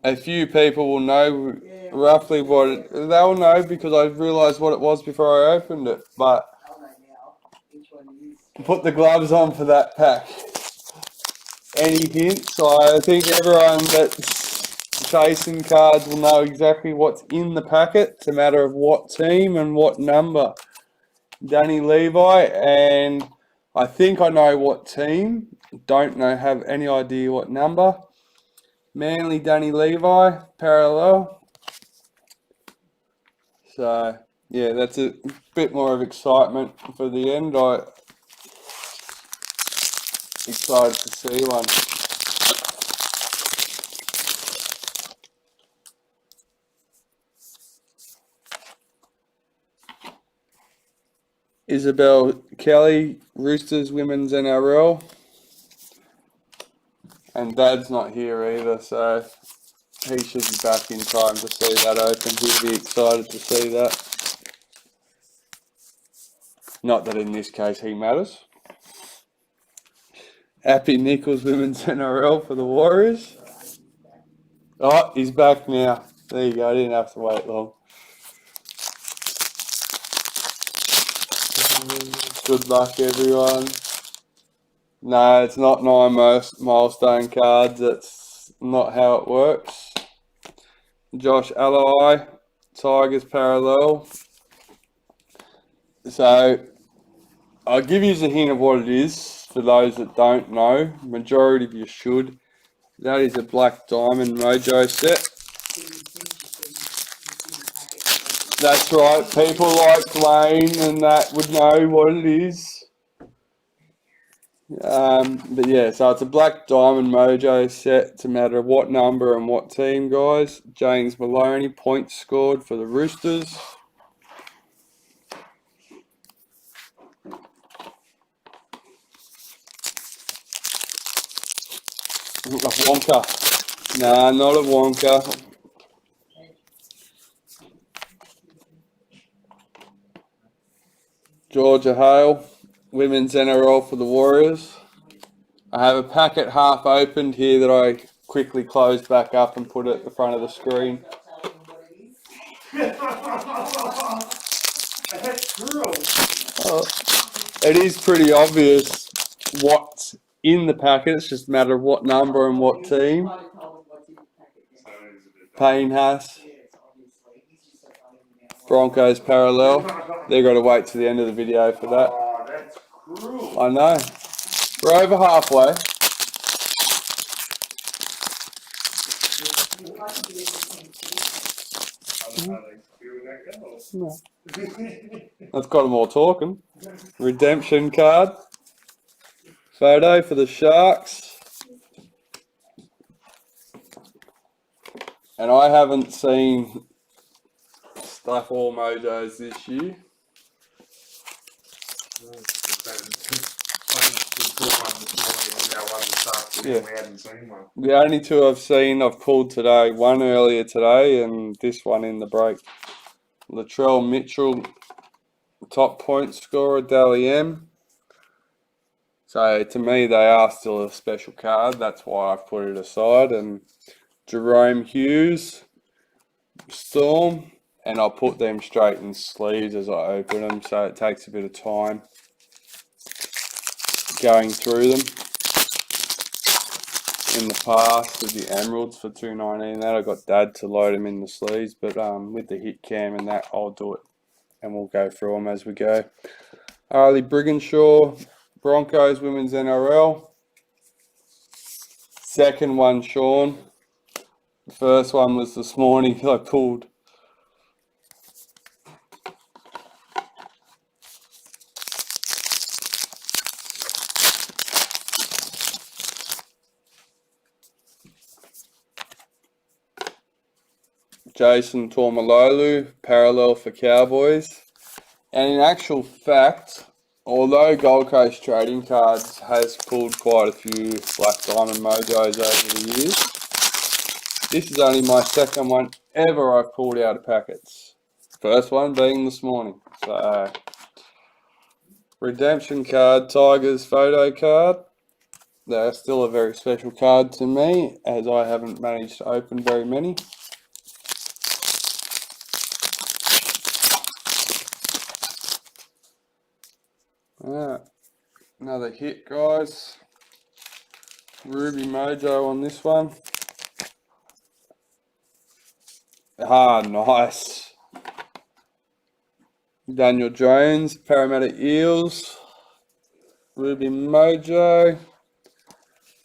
A few people will know roughly what it. They'll know because I realised what it was before I opened it. But put the gloves on for that pack. Any hints? I think everyone that's chasing cards will know exactly what's in the packet. It's a matter of what team and what number. Danny Levi, and I think I know what team. Don't know, have any idea what number. Manly Danny Levi, parallel. So, yeah, that's a bit more of excitement for the end. I'm excited to see one. Isabel Kelly, Roosters Women's NRL. And Dad's not here either, so he should be back in time to see that open. He'll be excited to see that. Not that in this case he matters. Happy Nichols Women's NRL for the Warriors. Oh, he's back now. There you go, I didn't have to wait long. Good luck, everyone. No, it's not 9 milestone cards. That's not how it works. Josh Ally, Tigers parallel. So I'll give you a hint of what it is for those that don't know. Majority of you should. That is a Black Diamond Mojo set. That's right. People like Dwayne and that would know what it is. But yeah, so it's a Black Diamond Mojo set. It's a matter of what number and what team, guys. James Maloney, points scored for the Roosters. A Wonka. Nah, not a Wonka. Georgia Hale, Women's NRL for the Warriors. I have a packet half opened here that I quickly closed back up and put it at the front of the screen. That's true. It is pretty obvious what's in the packet. It's just a matter of what number and what team. Payne Haas, Broncos parallel. They've got to wait to the end of the video for that. Oh, that's cruel. I know. We're over halfway. I don't know how they feel that goes. That's got them all talking. Redemption card. Photo for the Sharks. And I haven't seen stuff all mojos this year. Yeah. We hadn't seen one. The only two I've seen, I've pulled today. One earlier today and this one in the break. Latrell Mitchell, top point scorer, Dally M. So to me, they are still a special card. That's why I've put it aside. And Jerome Hughes, Storm, and I'll put them straight in sleeves as I open them. So it takes a bit of time going through them. In the past with the Emeralds for $2.19, that I got Dad to load them in the sleeves, but with the hit cam and that, I'll do it, and we'll go through them as we go. Harley Brigginshaw, Broncos Women's NRL. Second one, Sean. The first one was this morning. I pulled. Jason Tormalolu, parallel for Cowboys. And in actual fact, although Gold Coast Trading Cards has pulled quite a few Black Diamond Mojos over the years, this is only my second one ever I've pulled out of packets. First one being this morning. So, redemption card, Tigers photo card. They're still a very special card to me, as I haven't managed to open very many. Another hit, guys. Ruby Mojo on this one. Ah, nice. Daniel Jones, Parramatta Eels. Ruby Mojo.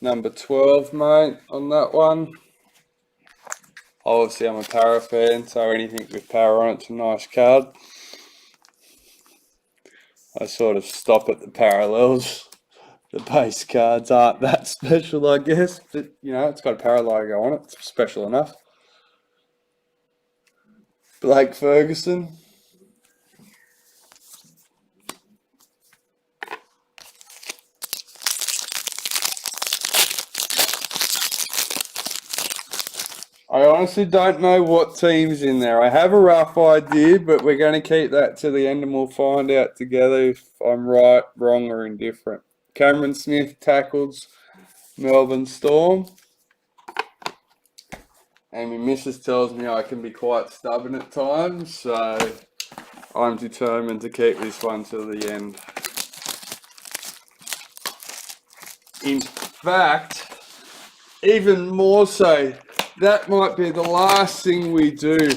Number 12, mate, on that one. Obviously, I'm a Para fan, so anything with Para on it's a nice card. I sort of stop at the parallels. The base cards aren't that special, I guess, but you know, it's got a Para logo on it. It's special enough. Blake Ferguson. I honestly don't know what team's in there. I have a rough idea, but we're going to keep that to the end and we'll find out together if I'm right, wrong or indifferent. Cameron Smith tackles Melbourne Storm. And my missus tells me I can be quite stubborn at times, so I'm determined to keep this one till the end. In fact, even more so, that might be the last thing we do.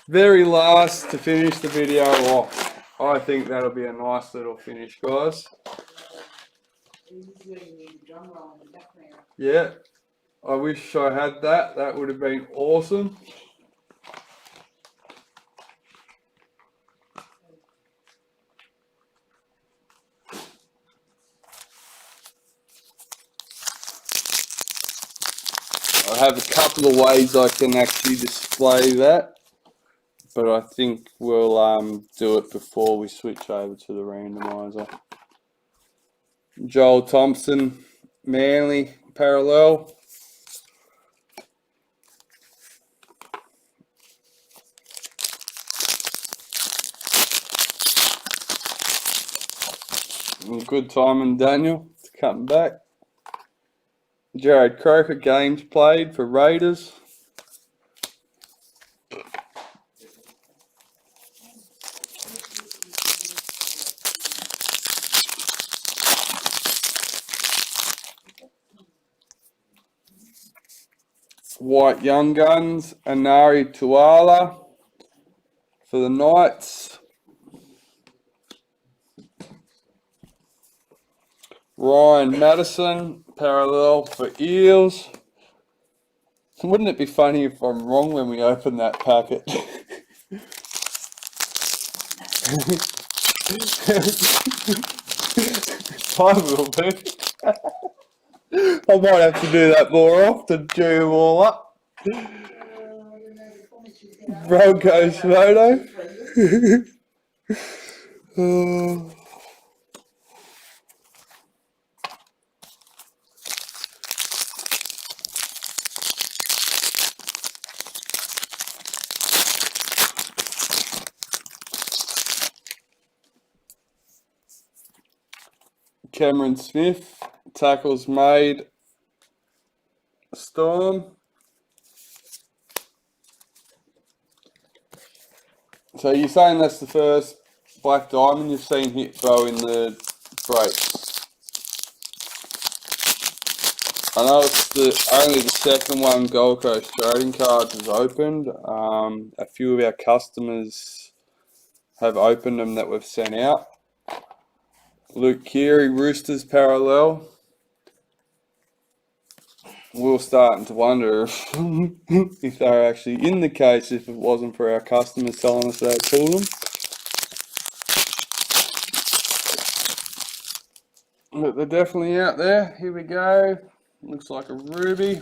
Very last to finish the video off. I think that'll be a nice little finish, guys. This is where you need the drum roll in the background. Yeah, I wish I had that. That would have been awesome. I have a couple of ways I can actually display that, but I think we'll do it before we switch over to the randomizer. Joel Thompson, Manly, parallel. And good timing, Daniel, to come back. Jared Croker, games played for Raiders. White Young Guns, Anari Tuala for the Knights. Ryan Madison, parallel for Eels. Wouldn't it be funny if I'm wrong when we open that packet? I will be. I might have to do that more often, chew them all up. Broncos photo. Oh. Cameron Smith, tackles made, Storm. So you're saying that's the first black diamond you've seen hit throw in the breaks? I know it's only the second one Gold Coast Trading Cards has opened. A few of our customers have opened them that we've sent out. Luke Keary, Roosters parallel. We're starting to wonder if they're actually in the case if it wasn't for our customers telling us they pulled them. But they're definitely out there. Here we go. Looks like a ruby.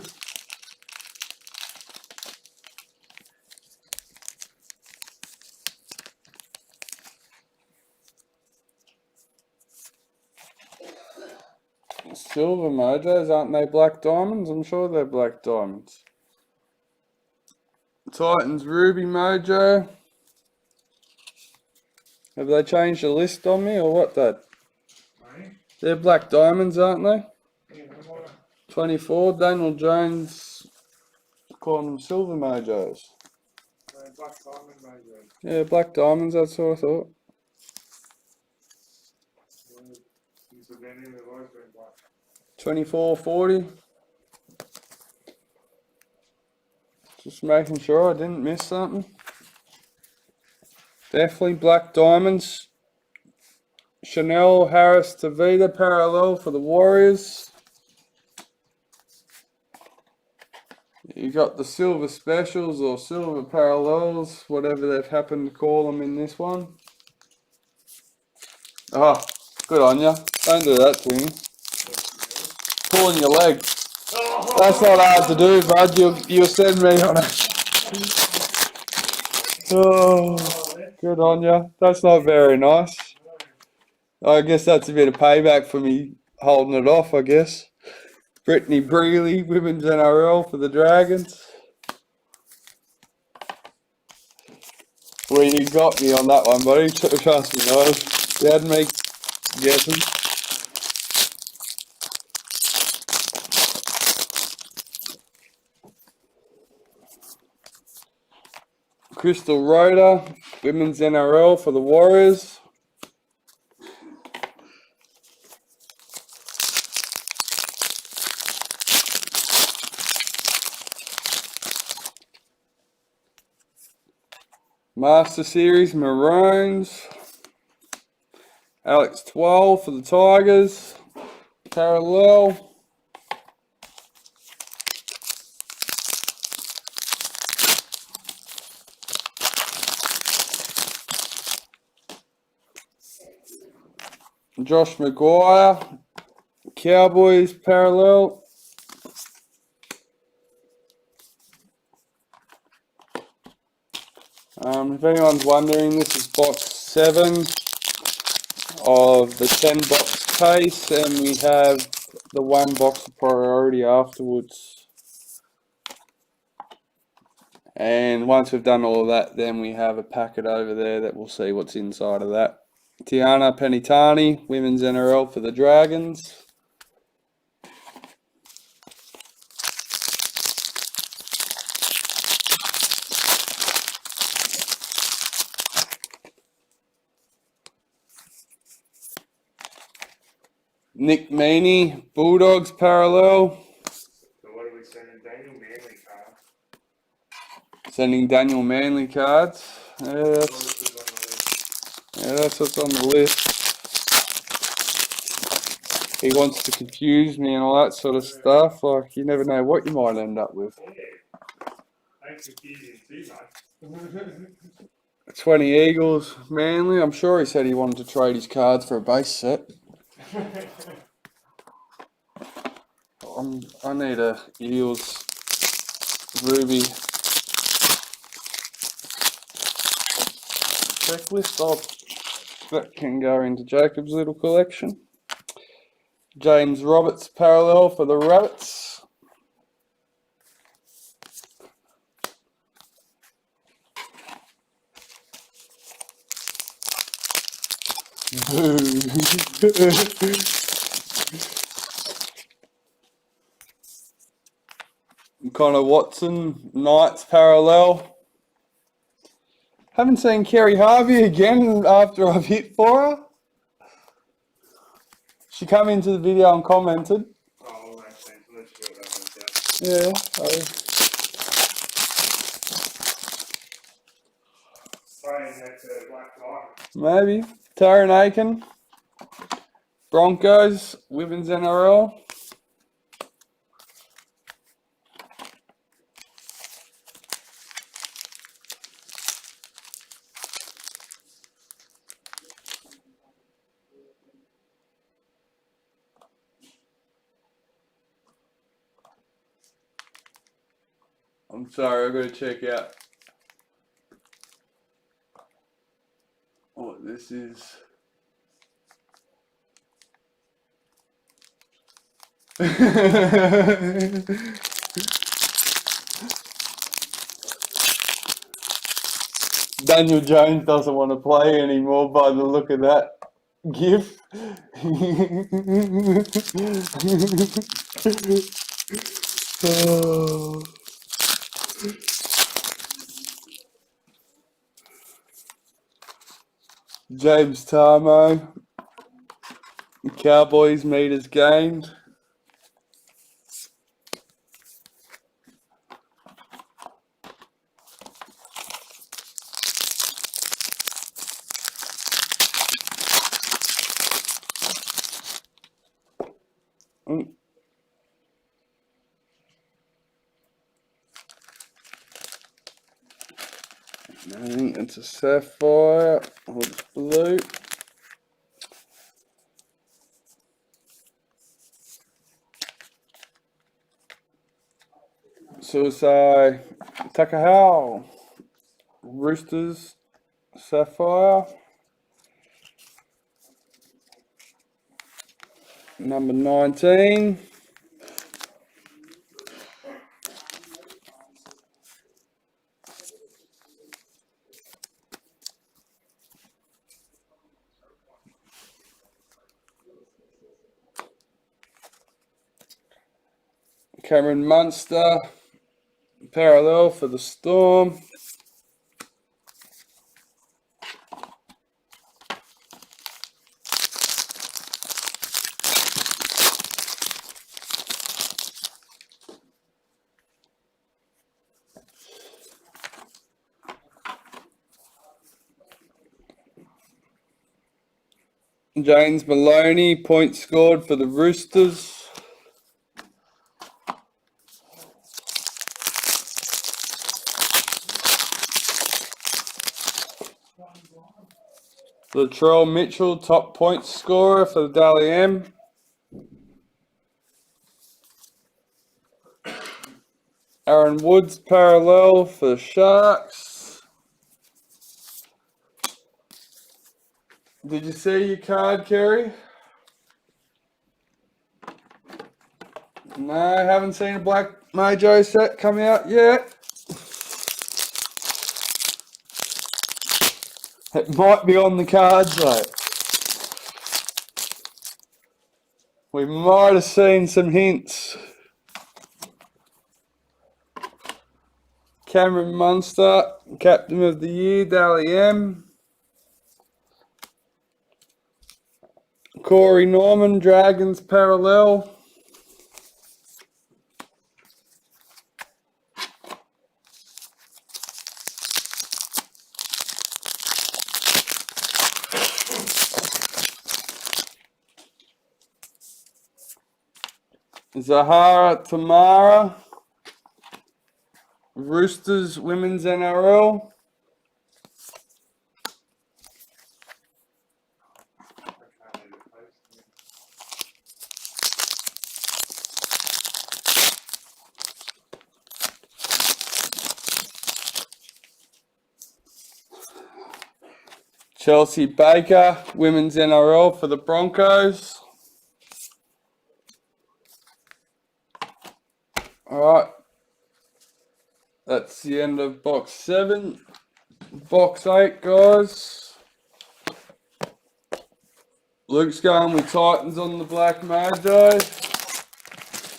Silver mojos, aren't they black diamonds? I'm sure they're black diamonds. Titans Ruby Mojo. Have they changed the list on me or what, Dad? They're black diamonds, aren't they? Yeah, come on. 24, Daniel Jones calling them silver mojos. Black diamond, mate. Yeah, black diamonds, that's what I thought. He's a man in the voice, black. 24.40. Just making sure I didn't miss something. Definitely black diamonds. Chanel Harris Tavita parallel for the Warriors. You got the silver specials or silver parallels, whatever they've happened to call them in this one. Oh, good on ya. Don't do that to me. Pulling your leg. That's not hard to do, bud. You'll send me on it. Oh, good on ya. That's not very nice. I guess that's a bit of payback for me holding it off, I guess. Brittany Brealey, Women's NRL for the Dragons. Well, you got me on that one, buddy. Trust me, you had me guessing. Crystal Rhoda, Women's NRL for the Warriors. Master Series Maroons. Alex 12 for the Tigers. Parallel. Josh McGuire. Cowboys parallel. If anyone's wondering, this is box 7 of the 10 box case, and we have the 1 box of priority afterwards. And once we've done all of that, then we have a packet over there that we'll see what's inside of that. Tiana Penitani, Women's NRL for the Dragons. Nick Meaney, Bulldogs parallel. So what are we sending Daniel Manley card? Sending Daniel Manley cards. That's what's on the list. He wants to confuse me and all that sort of stuff. Like, you never know what you might end up with. Thanks for confusing too much. 20 Eagles, Manly. I'm sure he said he wanted to trade his cards for a base set. I need a Eels Ruby checklist. That can go into Jacob's little collection. James Roberts parallel for the Rabbits. Connor Watson, Knights parallel. Haven't seen Kerry Harvey again after I've hit for her. She came into the video and commented. Oh, makes sense. Let's see what that was. Yeah. Saying that's a black guy. Maybe. Taron Aiken. Broncos, Women's NRL. I'm sorry, I've got to check out what this is. Daniel Jones doesn't want to play anymore by the look of that gif. Oh. James Tarmo. Cowboys meters gained. I think it's a sapphire or it's blue. Suicide Takahau. Roosters sapphire. Number 19. Cameron Munster, parallel for the Storm. James Maloney, points scored for the Roosters. Latrell Mitchell, top points scorer for the Dally M. Aaron Woods, parallel for the Sharks. Did you see your card, Kerry? No, haven't seen a Black Mojo set come out yet. It might be on the cards though. We might have seen some hints. Cameron Munster, Captain of the Year, Dally M. Corey Norman, Dragons parallel. Zahara Tamara, Roosters Women's NRL. Chelsea Baker, Women's NRL for the Broncos. Alright, that's the end of box 7. Box 8, guys. Luke's going with Titans on the Black Mojo.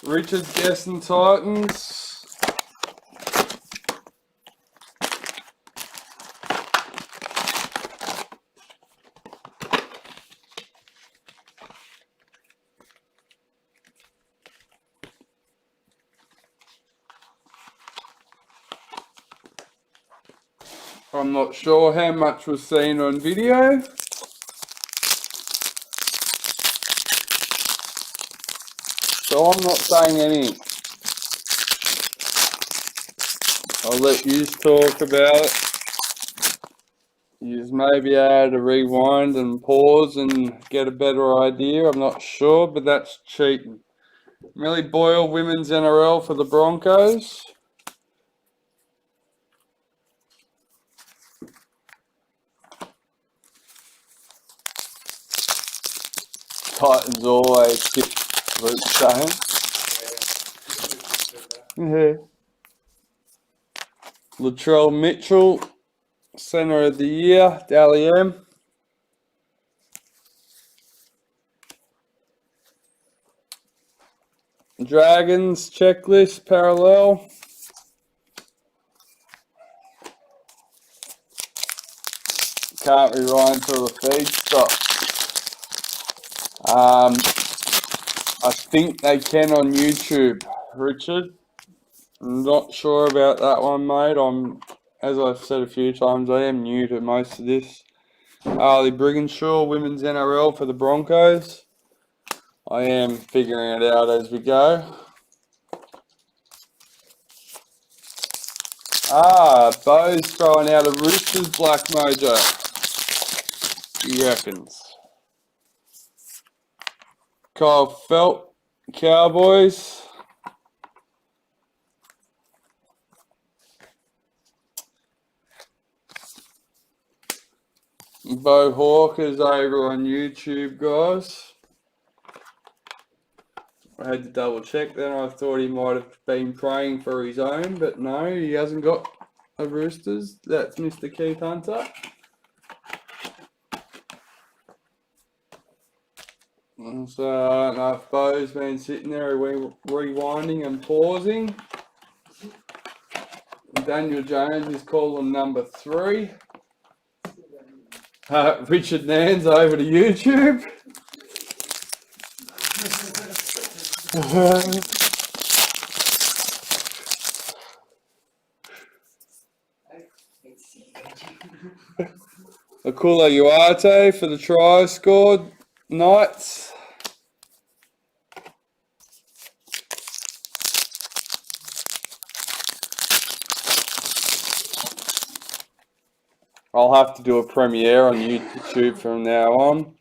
Richard's guessing Titans. I'm not sure how much was seen on video. So I'm not saying anything. I'll let you talk about it. You may be able to rewind and pause and get a better idea. I'm not sure, but that's cheating. Millie Boyle, Women's NRL for the Broncos. Titans always tip Luke saying. Yeah. Latrell Mitchell, Centre of the Year, Dally M. Dragons checklist parallel. Can't rewind until the feed stops. I think they can on YouTube, Richard. I'm not sure about that one, mate. As I've said a few times, I am new to most of this. Harley Brigginshaw, Women's NRL for the Broncos. I am figuring it out as we go. Bo's throwing out a Roosters Black Mojo. He reckons. Kyle Felt, Cowboys. Bo Hawkers over on YouTube, guys. I had to double check then. I thought he might have been praying for his own, but no, he hasn't got a Roosters. That's Mr. Keith Hunter. So I don't know if Bo's been sitting there rewinding and pausing. Daniel Jones is calling number 3. Richard Nance over to YouTube. Akula Uate for the try scored. Knights. I'll have to do a premiere on YouTube from now on.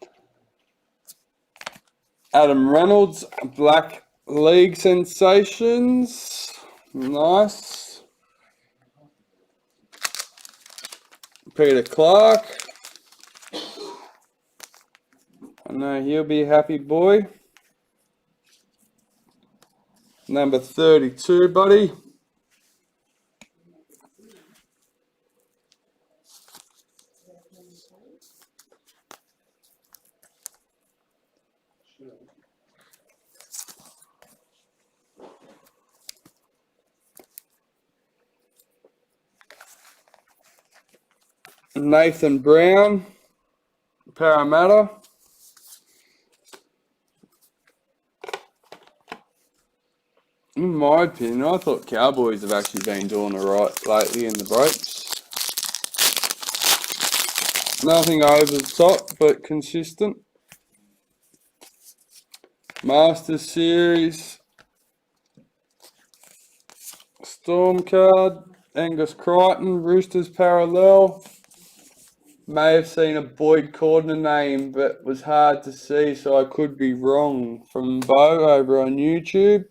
Adam Reynolds, Black League Sensations. Nice. Peter Clark. I know he'll be a happy boy. Number 32, buddy. Nathan Brown, Parramatta. In my opinion, I thought Cowboys have actually been doing alright lately in the breaks. Nothing over the top, but consistent. Masters Series. Storm card. Angus Crichton, Roosters parallel. May have seen a Boyd Cordner name, but was hard to see, so I could be wrong. From Bo over on YouTube.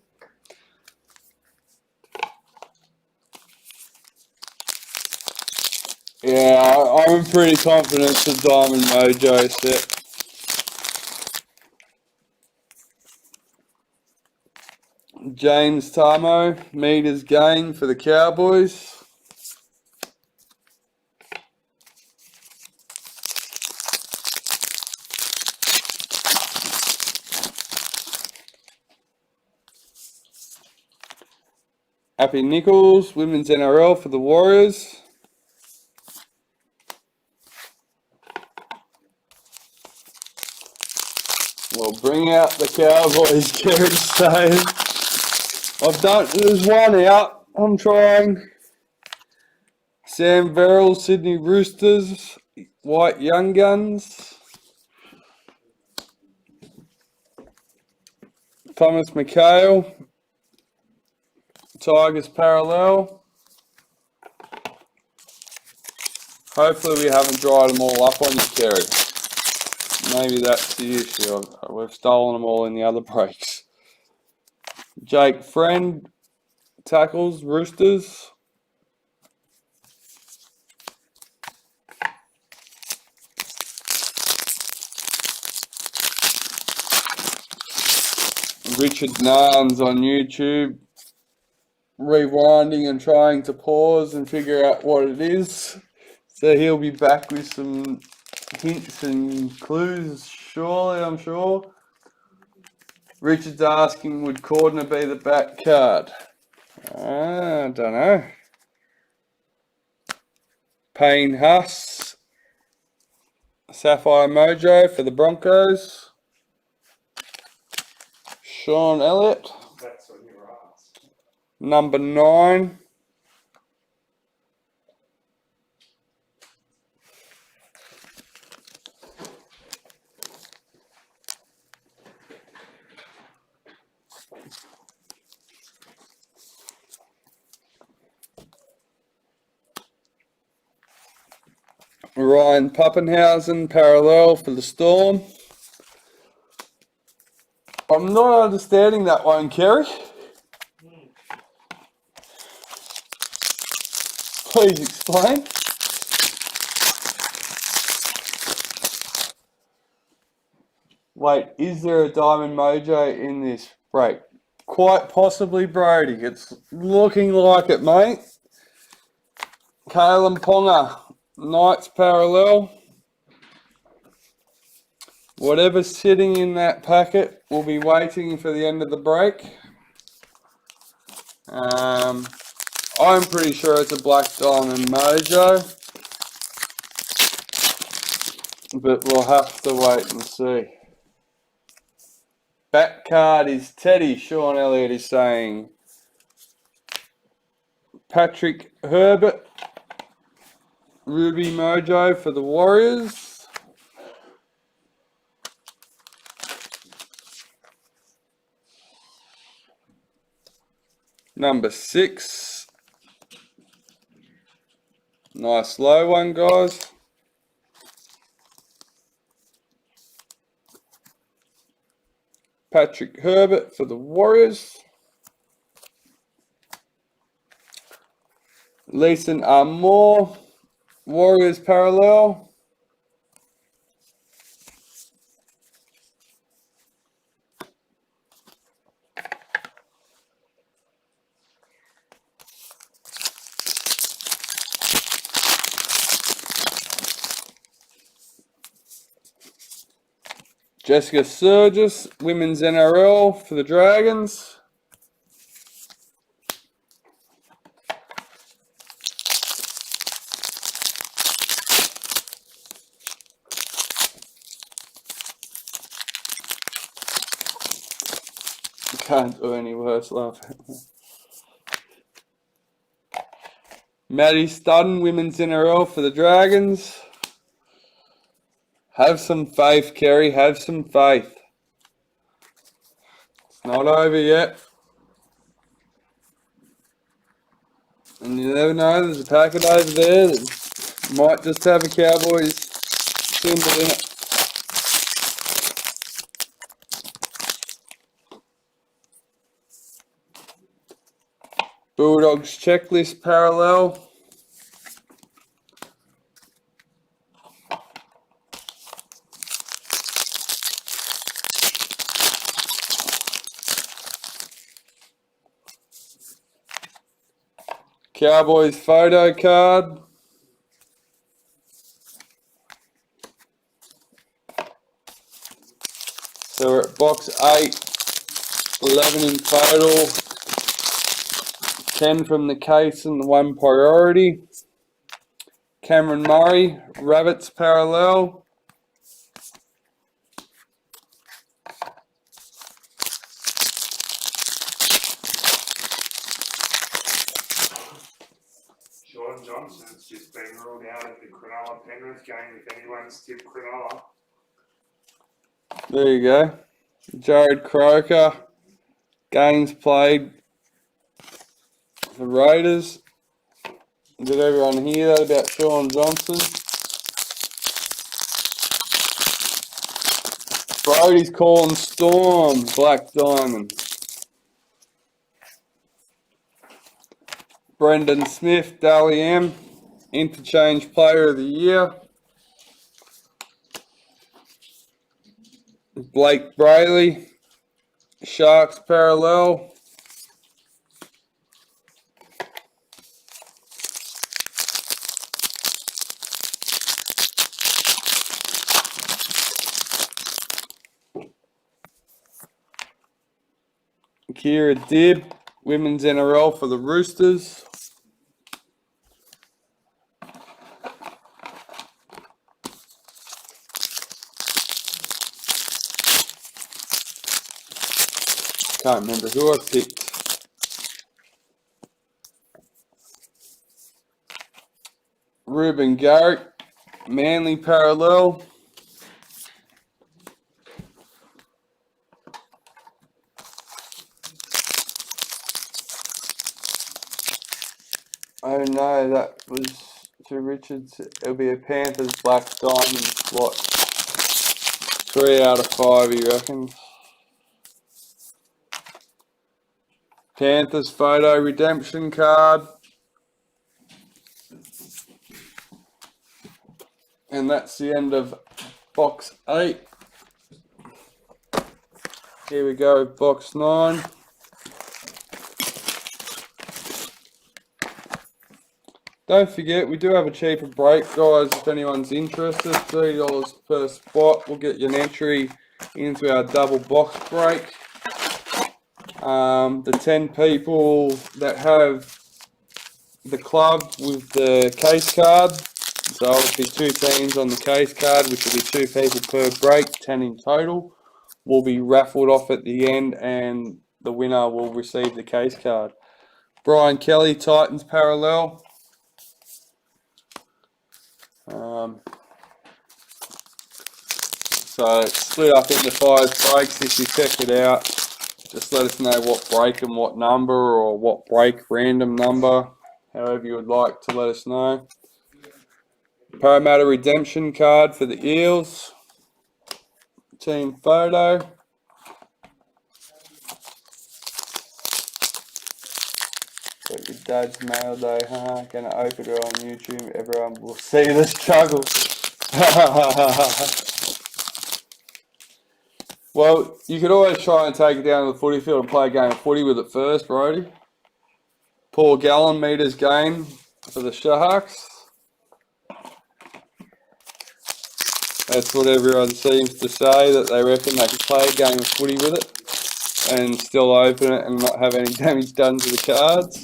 Yeah, I'm pretty confident the Diamond Mojo set. James Tamo, meters gain for the Cowboys. Happy Nichols, Women's NRL for the Warriors. Well, bring out the Cowboys, Kerry saying. There's one out. I'm trying. Sam Verrill, Sydney Roosters, White Young Guns. Thomas McHale, Tigers parallel. Hopefully we haven't dried them all up on you, Kerry. Maybe that's the issue. We've stolen them all in the other breaks. Jake Friend, tackles, Roosters. Richard Narns on YouTube, rewinding and trying to pause and figure out what it is. So he'll be back with some hints and clues, surely, I'm sure. Richard's asking, would Cordner be the back card? I don't know. Payne Huss, Sapphire Mojo for the Broncos. Sean Elliott, That's on your ass. number 9. Ryan Pappenhausen, parallel for the Storm. I'm not understanding that one, Kerry. Please explain. Wait, is there a Diamond Mojo in this break? Quite possibly Brody. It's looking like it, mate. Kalen Ponga, Knights parallel. Whatever's sitting in that packet will be waiting for the end of the break. I'm pretty sure it's a Black Diamond Mojo, but we'll have to wait and see. Back card is Teddy. Sean Elliott is saying. Patrick Herbert, Ruby Mojo for the Warriors. Number 6. Nice low one, guys. Patrick Herbert for the Warriors. Leeson Moore, Warriors parallel. Jessica Surgis, Women's NRL for the Dragons. Can't do any worse, love. Maddie Studden, Women's NRL for the Dragons. Have some faith, Kerry. Have some faith. It's not over yet. And you never know, there's a packet over there that might just have a Cowboys symbol in it. Bulldogs checklist parallel. Cowboys photo card. So we're at box 8, 11 in total. 10 from the case and the 1 priority. Cameron Murray, Rabbits parallel. Sean Johnson's just been ruled out at the Cronulla Penrith game if anyone's tipped Cronulla. There you go. Jared Croker. Games played for Raiders. Did everyone hear that about Sean Johnson? Brody's calling Storm, Black Diamond. Brendan Smith, Dally M, Interchange Player of the Year. Blake Brayley, Sharks parallel. Kira Dibb, Women's NRL for the Roosters. Can't remember who I picked. Ruben Garrick, Manly parallel. Oh no, that was to Richards. It'll be a Panthers Black Diamond. What? 3 out of 5, you reckon? Panthers photo redemption card. And that's the end of box 8. Here we go, box 9. Don't forget, we do have a cheaper break, guys, if anyone's interested. $3 per spot. We'll get you an entry into our double box break. The 10 people that have the club with the case card, so obviously 2 teams on the case card, which will be 2 people per break, 10 in total, will be raffled off at the end, and the winner will receive the case card. Brian Kelly, Titans parallel. So it's split up into 5 breaks if you check it out. Just let us know what break and what number, or what break random number, however you would like to let us know. Parramatta redemption card for the Eels. Team photo. Got your dad's mail day, huh? Gonna open it on YouTube. Everyone will see the struggle. Well, you could always try and take it down to the footy field and play a game of footy with it first, Brody. Paul Gallen meters game for the Sharks. That's what everyone seems to say, that they reckon they can play a game of footy with it and still open it and not have any damage done to the cards.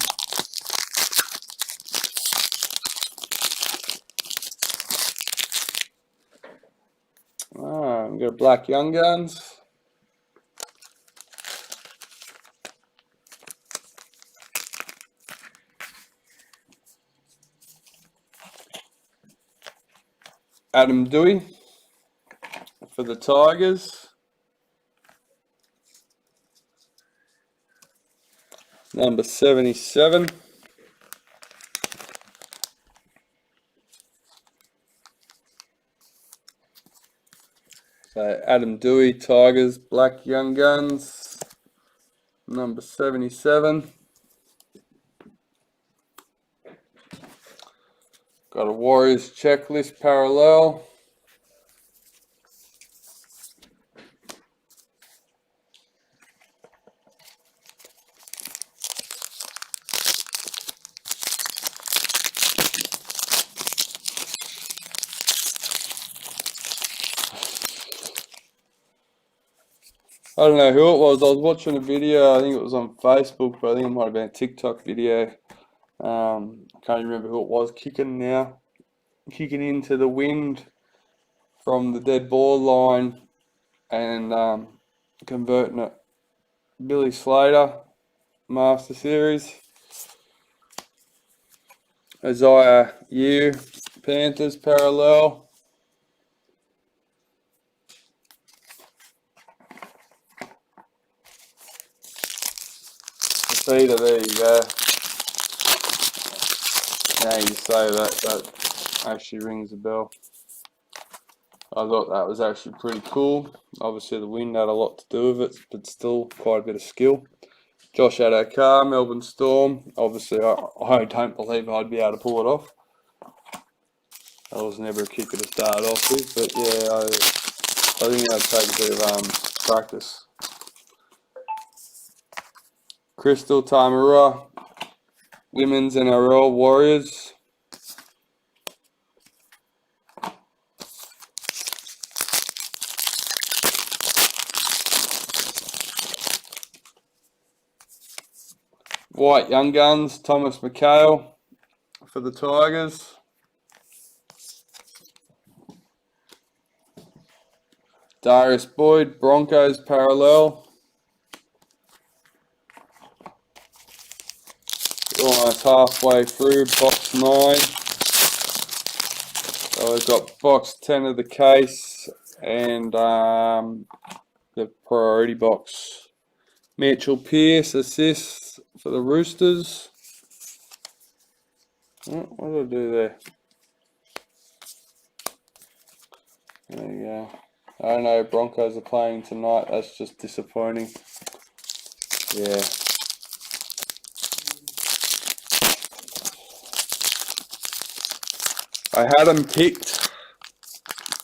We've got Black Young Guns. Adam Doueihi for the Tigers. Number 77. So Adam Doueihi, Tigers, Black Young Guns, number 77. Got a Warriors checklist parallel. I don't know who it was. I was watching a video. I think it was on Facebook, but I think it might have been a TikTok video. I can't remember who it was. Kicking into the wind from the dead ball line and converting it. Billy Slater, Master Series. Isaiah Yu, Panthers parallel. Peter, there you go. Now you say that actually rings a bell. I thought that was actually pretty cool. Obviously the wind had a lot to do with it, but still quite a bit of skill. Josh Addo-Carr, Melbourne Storm. Obviously I don't believe I'd be able to pull it off. I was never a kicker to start off with, but yeah, I think I'd take a bit of practice. Crystal Tamura, Women's NRL Warriors. White Young Guns, Thomas McHale for the Tigers. Darius Boyd, Broncos parallel. Almost halfway through box 9. So we've got box 10 of the case and the priority box. Mitchell Pearce assists for the Roosters. What did I do there? There you go. I don't know, Broncos are playing tonight. That's just disappointing. Yeah. I had them picked,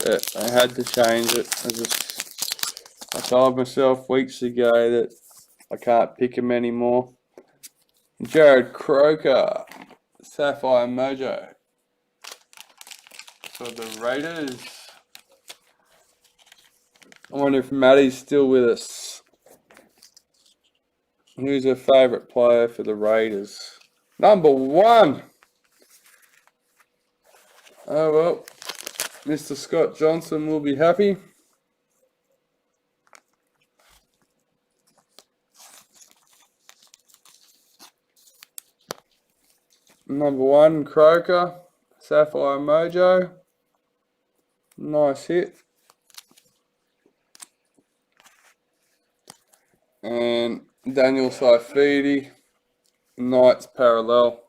but I had to change it. I told myself weeks ago that I can't pick them anymore. Jared Croker, Sapphire Mojo for the Raiders. I wonder if Maddie's still with us. Who's her favourite player for the Raiders? Number 1. Oh well, Mr. Scott Johnson will be happy. Number 1, Croker, Sapphire Mojo. Nice hit. And Daniel Saifidi, Knights parallel.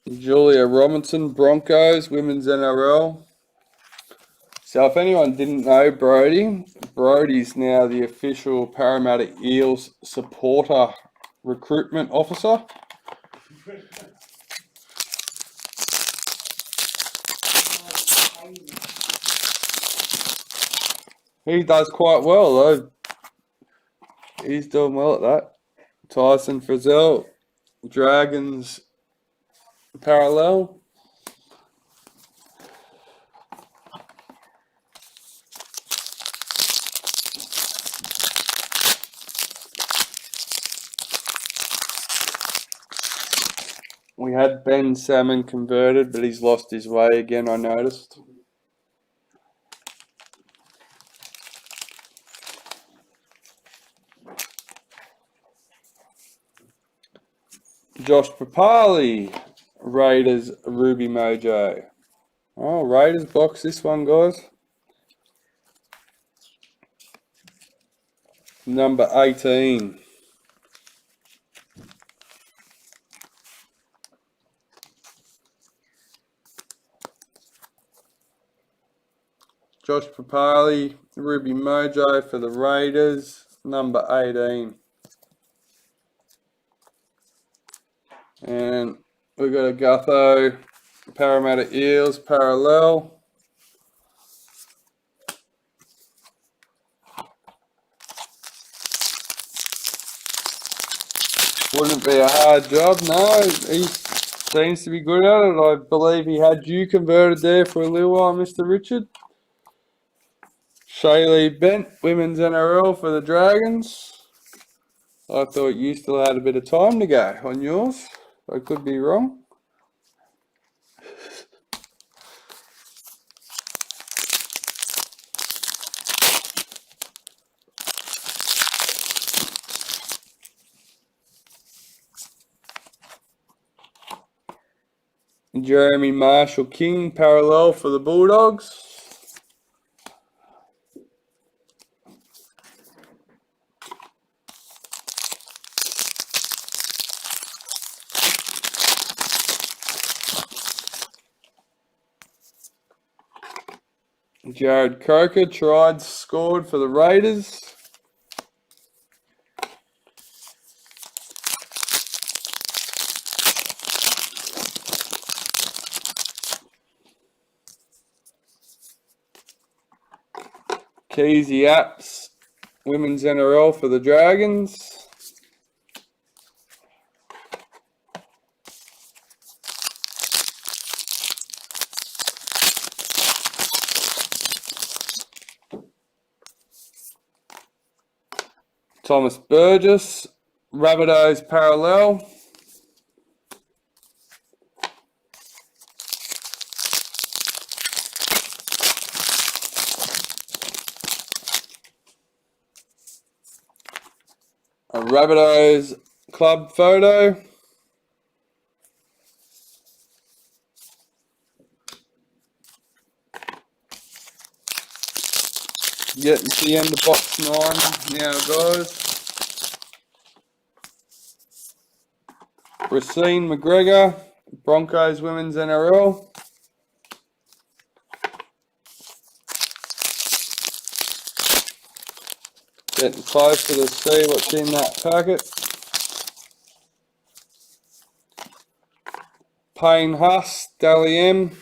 Julia Robinson, Broncos, Women's NRL. So if anyone didn't know Brody's now the official Parramatta Eels supporter recruitment officer. He does quite well though. He's doing well at that. Tyson Frizzell, Dragons parallel. We had Ben Salmon converted, but he's lost his way again, I noticed. Josh Papali, Raiders Ruby Mojo. Oh, Raiders box this one, guys. Number 18. Josh Papali, Ruby Mojo for the Raiders, number 18. And we've got a Gutho, Parramatta Eels, parallel. Wouldn't be a hard job, no. He seems to be good at it. I believe he had you converted there for a little while, Mr. Richard. Shaylee Bent, Women's NRL for the Dragons. I thought you still had a bit of time to go on yours. I could be wrong. Jeremy Marshall King, parallel for the Bulldogs. Jared Croker, tried, scored for the Raiders. Keezy Apps, Women's NRL for the Dragons. Thomas Burgess, Rabbitohs parallel. A Rabbitohs club photo. Getting to the end of box 9 now, guys. Racine McGregor, Broncos Women's NRL. Getting closer to see what's in that packet. Payne Huss, Dally M,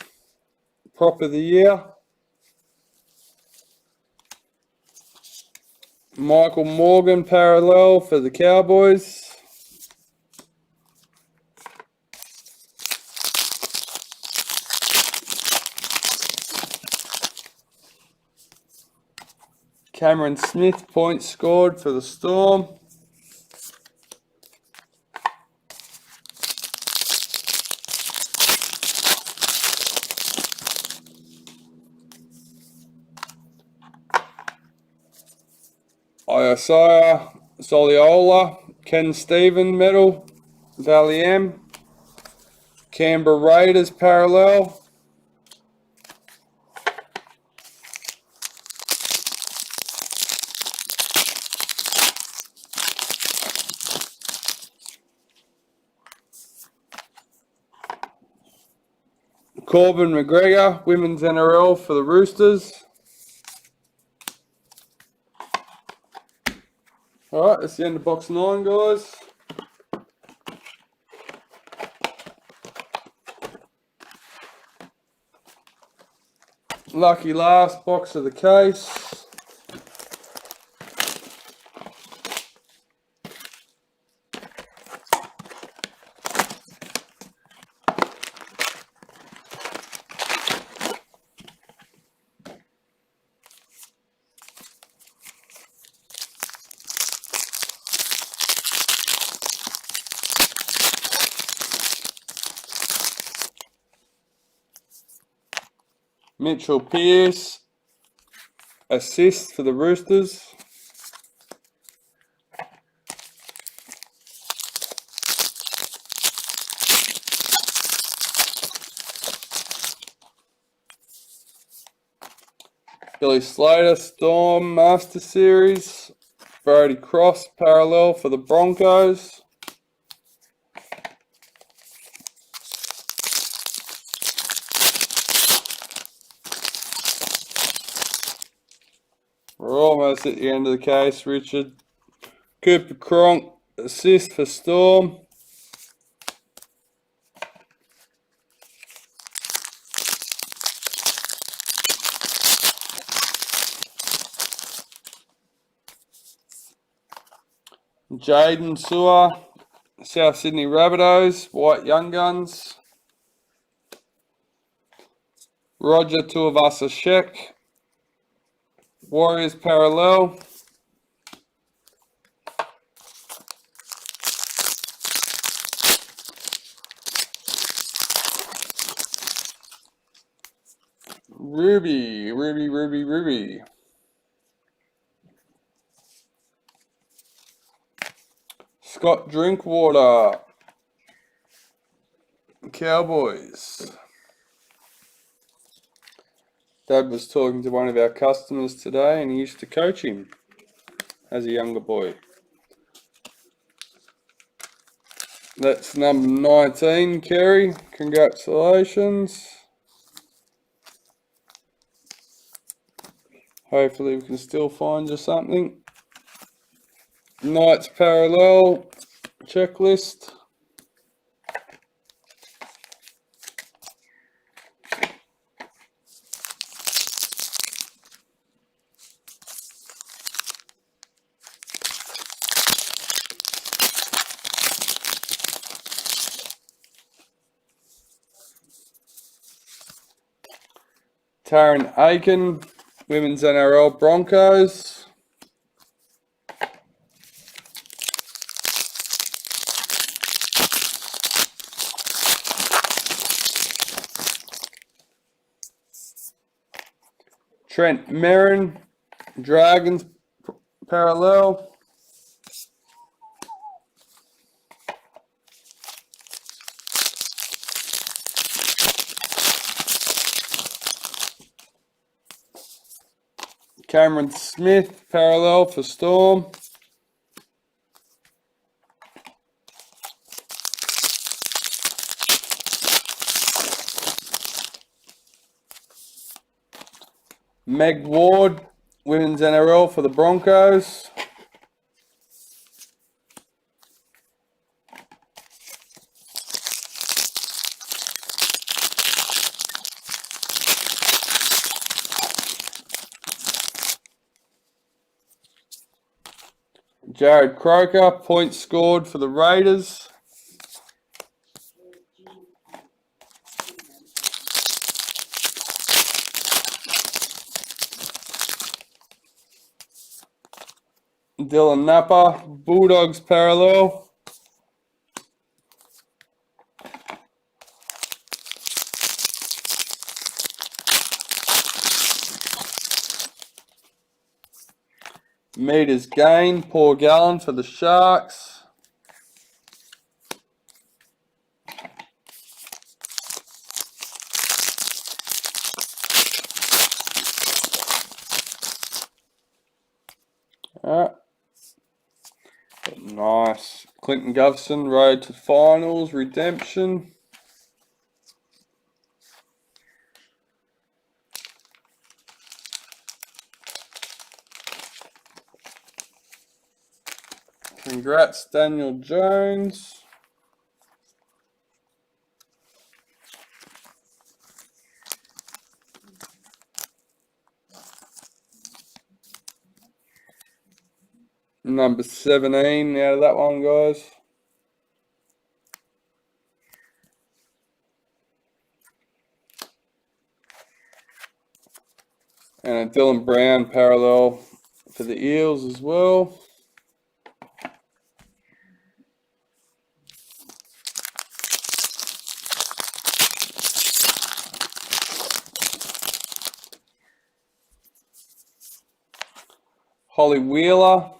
prop of the year. Michael Morgan, parallel for the Cowboys. Cameron Smith, points scored for the Storm. Isaiah Soliola, Ken Stephen medal, Dally M. Canberra Raiders parallel. Corbin McGregor, Women's NRL for the Roosters. Alright, that's the end of box 9, guys. Lucky last box of the case. Mitchell Pearce, assist for the Roosters. Billy Slater, Storm Master Series. Brody Cross, parallel for the Broncos. We're almost at the end of the case, Richard. Cooper Cronk, assist for Storm. Jaden Sewer, South Sydney Rabbitohs, White Young Guns. Roger Tuivasa-Sheck, Warriors parallel. Ruby. Scott Drinkwater, Cowboys. Dad was talking to one of our customers today and he used to coach him as a younger boy. That's number 19, Kerry. Congratulations. Hopefully we can still find you something. Knights parallel checklist. Taryn Aiken, Women's NRL Broncos. Trent Merrin, Dragons parallel. Cameron Smith, parallel for Storm. Meg Ward, Women's NRL for the Broncos. Jared Croker, points scored for the Raiders. Dylan Napa, Bulldogs parallel. meters gained per gallon for the Sharks. Alright. Nice. Clinton Govson, road to finals, redemption. Congrats, Daniel Jones. Number 17 out of that one, guys. And a Dylan Brown parallel for the Eels as well. Holly Wheeler,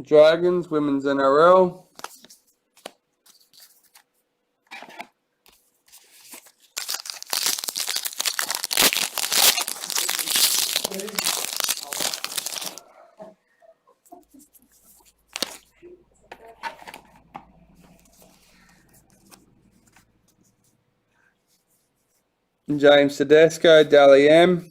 Dragons, Women's NRL. James Tedesco, Dally M.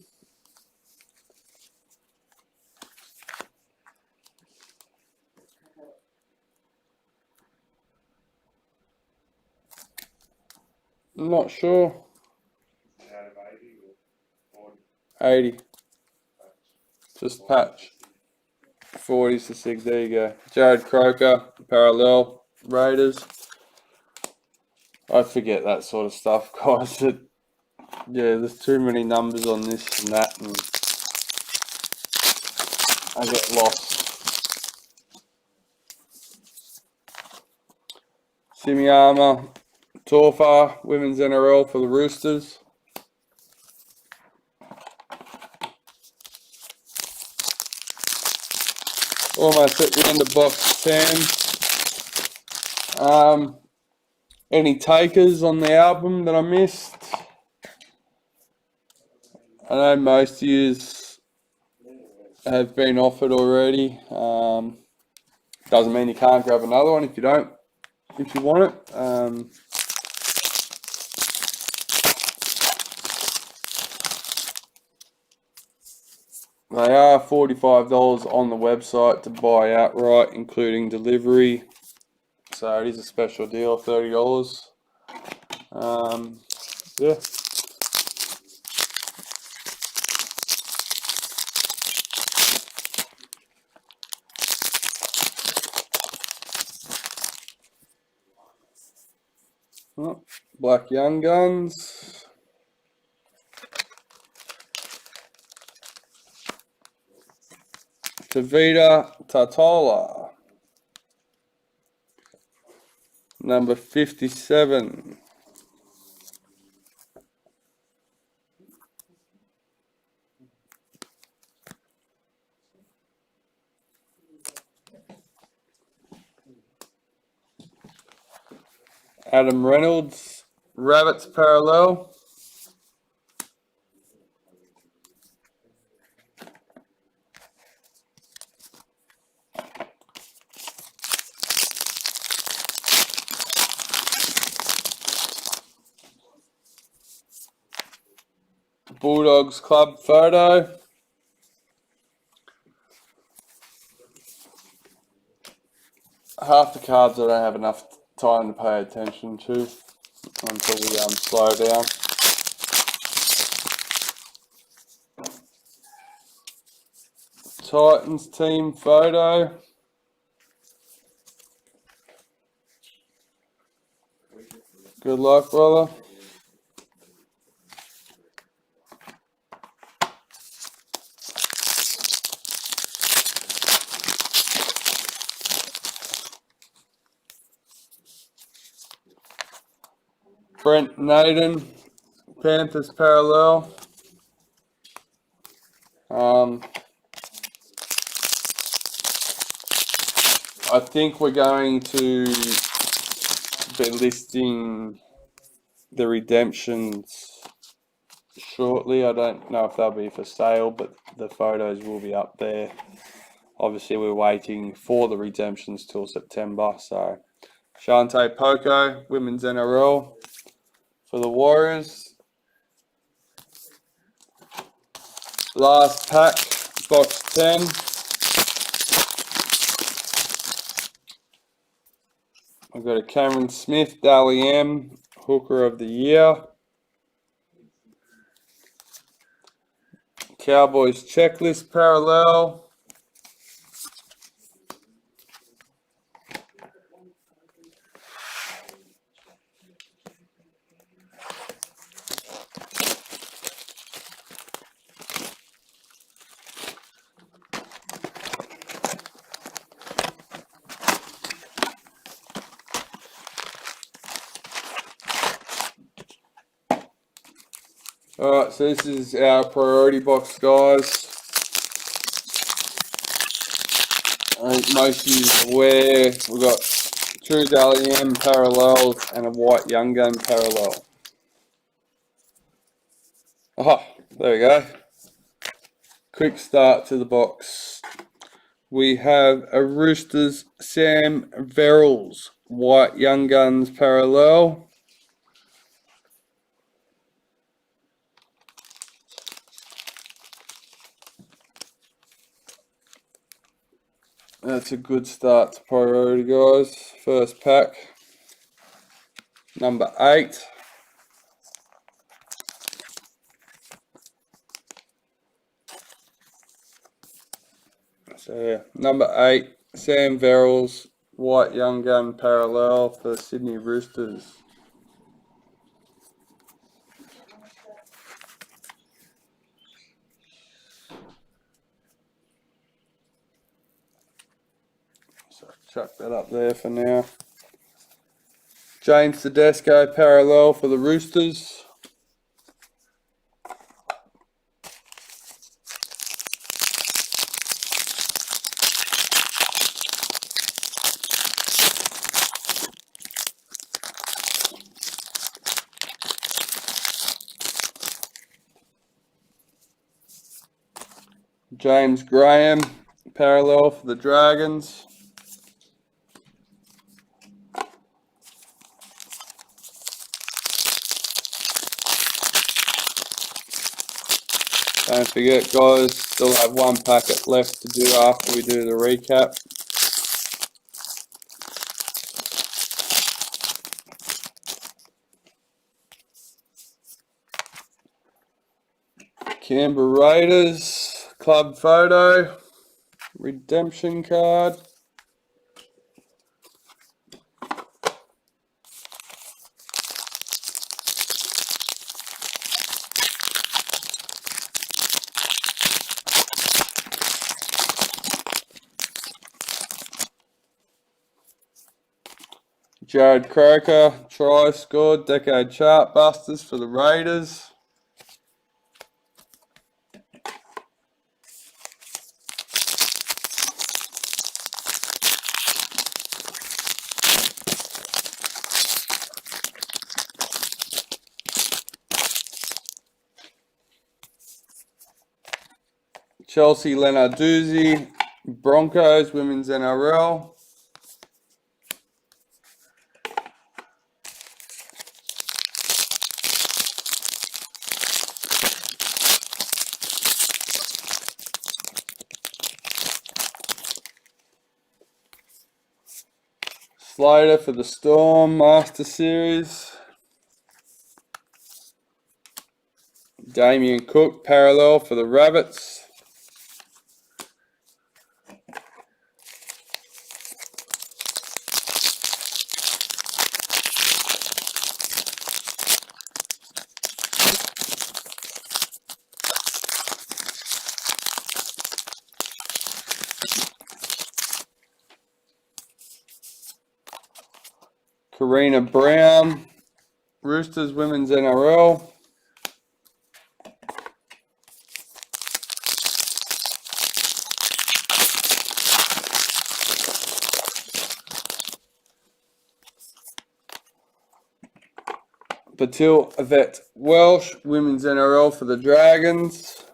I'm not sure. Out of 80 or 80. Just patch. 40s to 6. There you go. Jared Croker, parallel, Raiders. I forget that sort of stuff, guys. Yeah, there's too many numbers on this and that, and I get lost. Simiyama, Torfa, Women's NRL for the Roosters. Almost at the end of box 10. Any takers on the album that I missed? I know most of you have been offered already. Doesn't mean you can't grab another one if you don't, if you want it. They are $45 on the website to buy outright, including delivery. So it is a special deal, $30. Yeah. Oh, Black Young Guns. Tavita Tatola. Number 57. Adam Reynolds, Rabbits parallel. Bulldogs club photo. Half the cards I don't have enough time to pay attention to until we slow down. Titans team photo. Good luck, brother. Brent Naden, Panthers parallel. I think we're going to be listing the redemptions shortly. I don't know if they'll be for sale, but the photos will be up there. Obviously, we're waiting for the redemptions till September. So, Shante Poco, Women's NRL for the Warriors. Last pack, box 10. I've got a Cameron Smith, Dally M, Hooker of the Year. Cowboys checklist parallel. Alright, so this is our priority box, guys. I think most of you are aware we've got True Dally M parallels and a White Young Gun parallel. Oh, there we go. Quick start to the box. We have a Roosters Sam Verrills White Young Guns parallel. That's a good start to priority, guys. First pack. Number 8. So yeah, number 8, Sam Verrills White Young Gun parallel for Sydney Roosters. So chuck that up there for now. James Tedesco parallel for the Roosters. James Graham parallel for the Dragons. Don't forget, guys, still have one packet left to do after we do the recap. Canberra Raiders club photo, redemption card. Jared Croker, try scored, decade chart busters for the Raiders. Chelsea Lenarduzzi, Broncos Women's NRL. Slater for the Storm Master Series. Damien Cook parallel for the Rabbits. Karina Brown, Roosters Women's NRL. Patil Yvette Welsh, Women's NRL for the Dragons.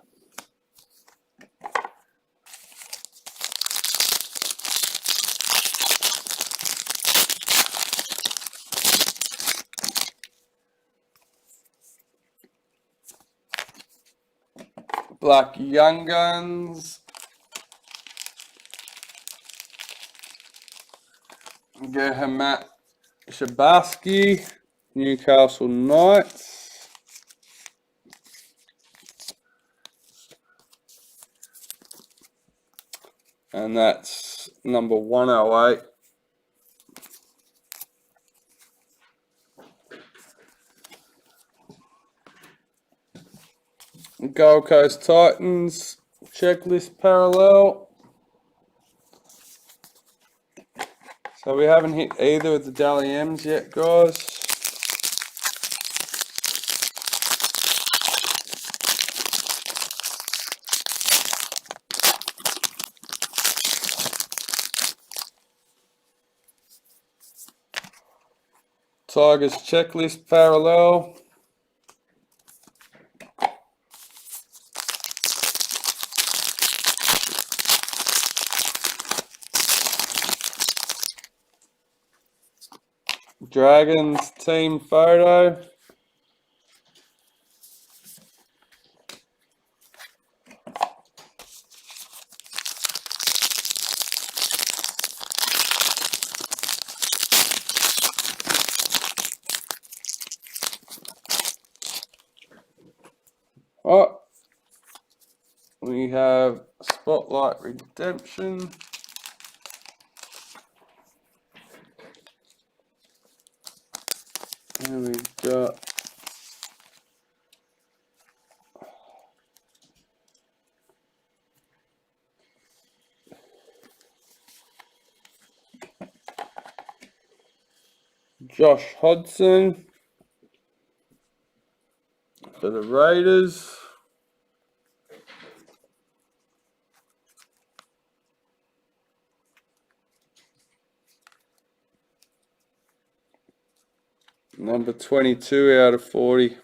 Black Young Guns. Gehamat Shabaski, Newcastle Knights. And that's number 108. Gold Coast Titans, checklist parallel. So we haven't hit either of the Dally M's yet, guys. Tigers checklist parallel. Dragons team photo. Oh, we have Spotlight Redemption. There we go. Josh Hodgson for the Raiders. Number 22 out of 40.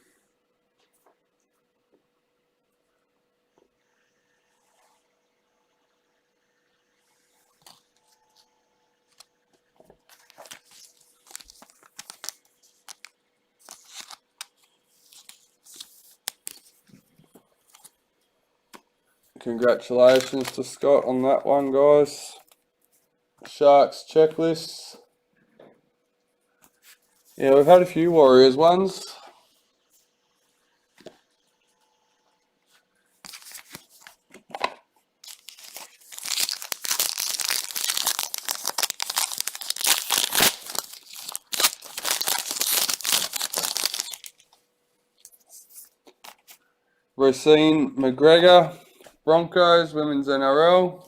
Congratulations to Scott on that one, guys. Sharks checklist. Yeah, we've had a few Warriors ones. Racine McGregor, Broncos, Women's NRL.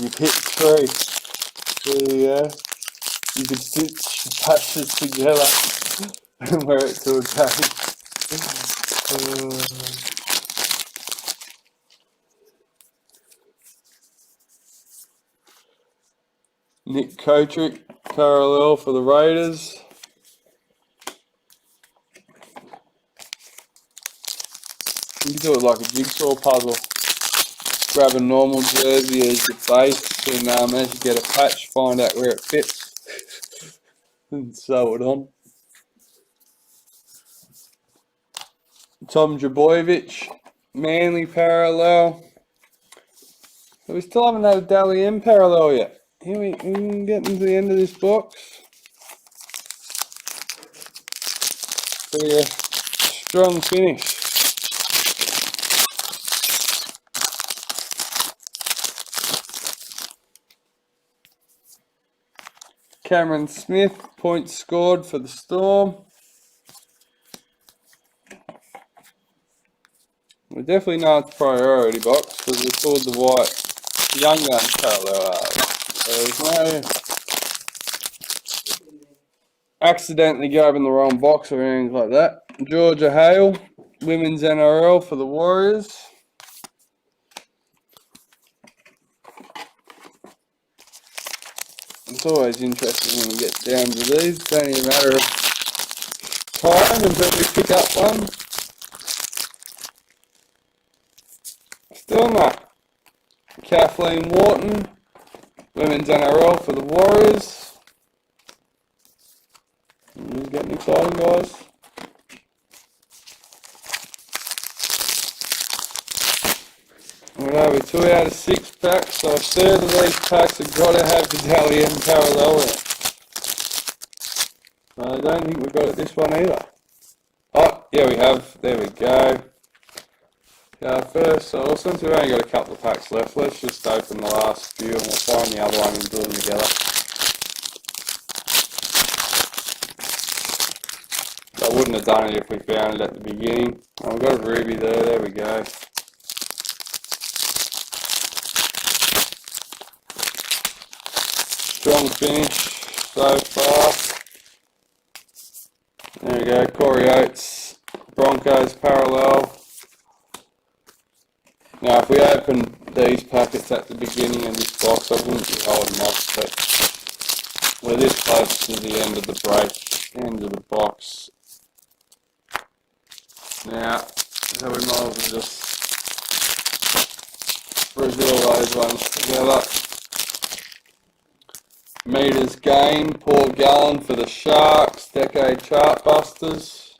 You hit 3. So yeah, you could stitch the patches together and wear it to a game. Nick Kotrick, parallel for the Raiders. You can do it like a jigsaw puzzle. Grab a normal jersey as your base, and as you get a patch, find out where it fits and sew it on. Tom Drabojevic, Manly parallel. So we still haven't had a Dally M parallel yet. Here we getting to the end of this box. Pretty a strong finish. Cameron Smith, points scored for the Storm. We definitely know it's priority box because we pulled the white Young Guns parallel out. So there's no accidentally grabbing the wrong box or anything like that. Georgia Hale, Women's NRL for the Warriors. It's always interesting when we get down to these. It's only a matter of time until we pick up one. Still not. Kathleen Wharton, Women's NRL for the Warriors. It's getting exciting, guys. We're over 2 out of 6 packs, so a third of these packs have got to have the Dally M parallel in it. I don't think we've got it this one either. Oh, yeah, we have. There we go. First, so since we've only got a couple of packs left, let's just open the last few and we'll find the other one and do them together. I wouldn't have done it if we found it at the beginning. Oh, we've got a ruby there we go. Strong finish so far. There we go, Corey Oates, Broncos parallel. Now if we opened these packets at the beginning of this box, I wouldn't be holding off, but we're this close to the end of the break, end of the box. Now, so we might as well just reveal those ones together. Meters gained, Paul Gallen for the Sharks, Decade Chartbusters.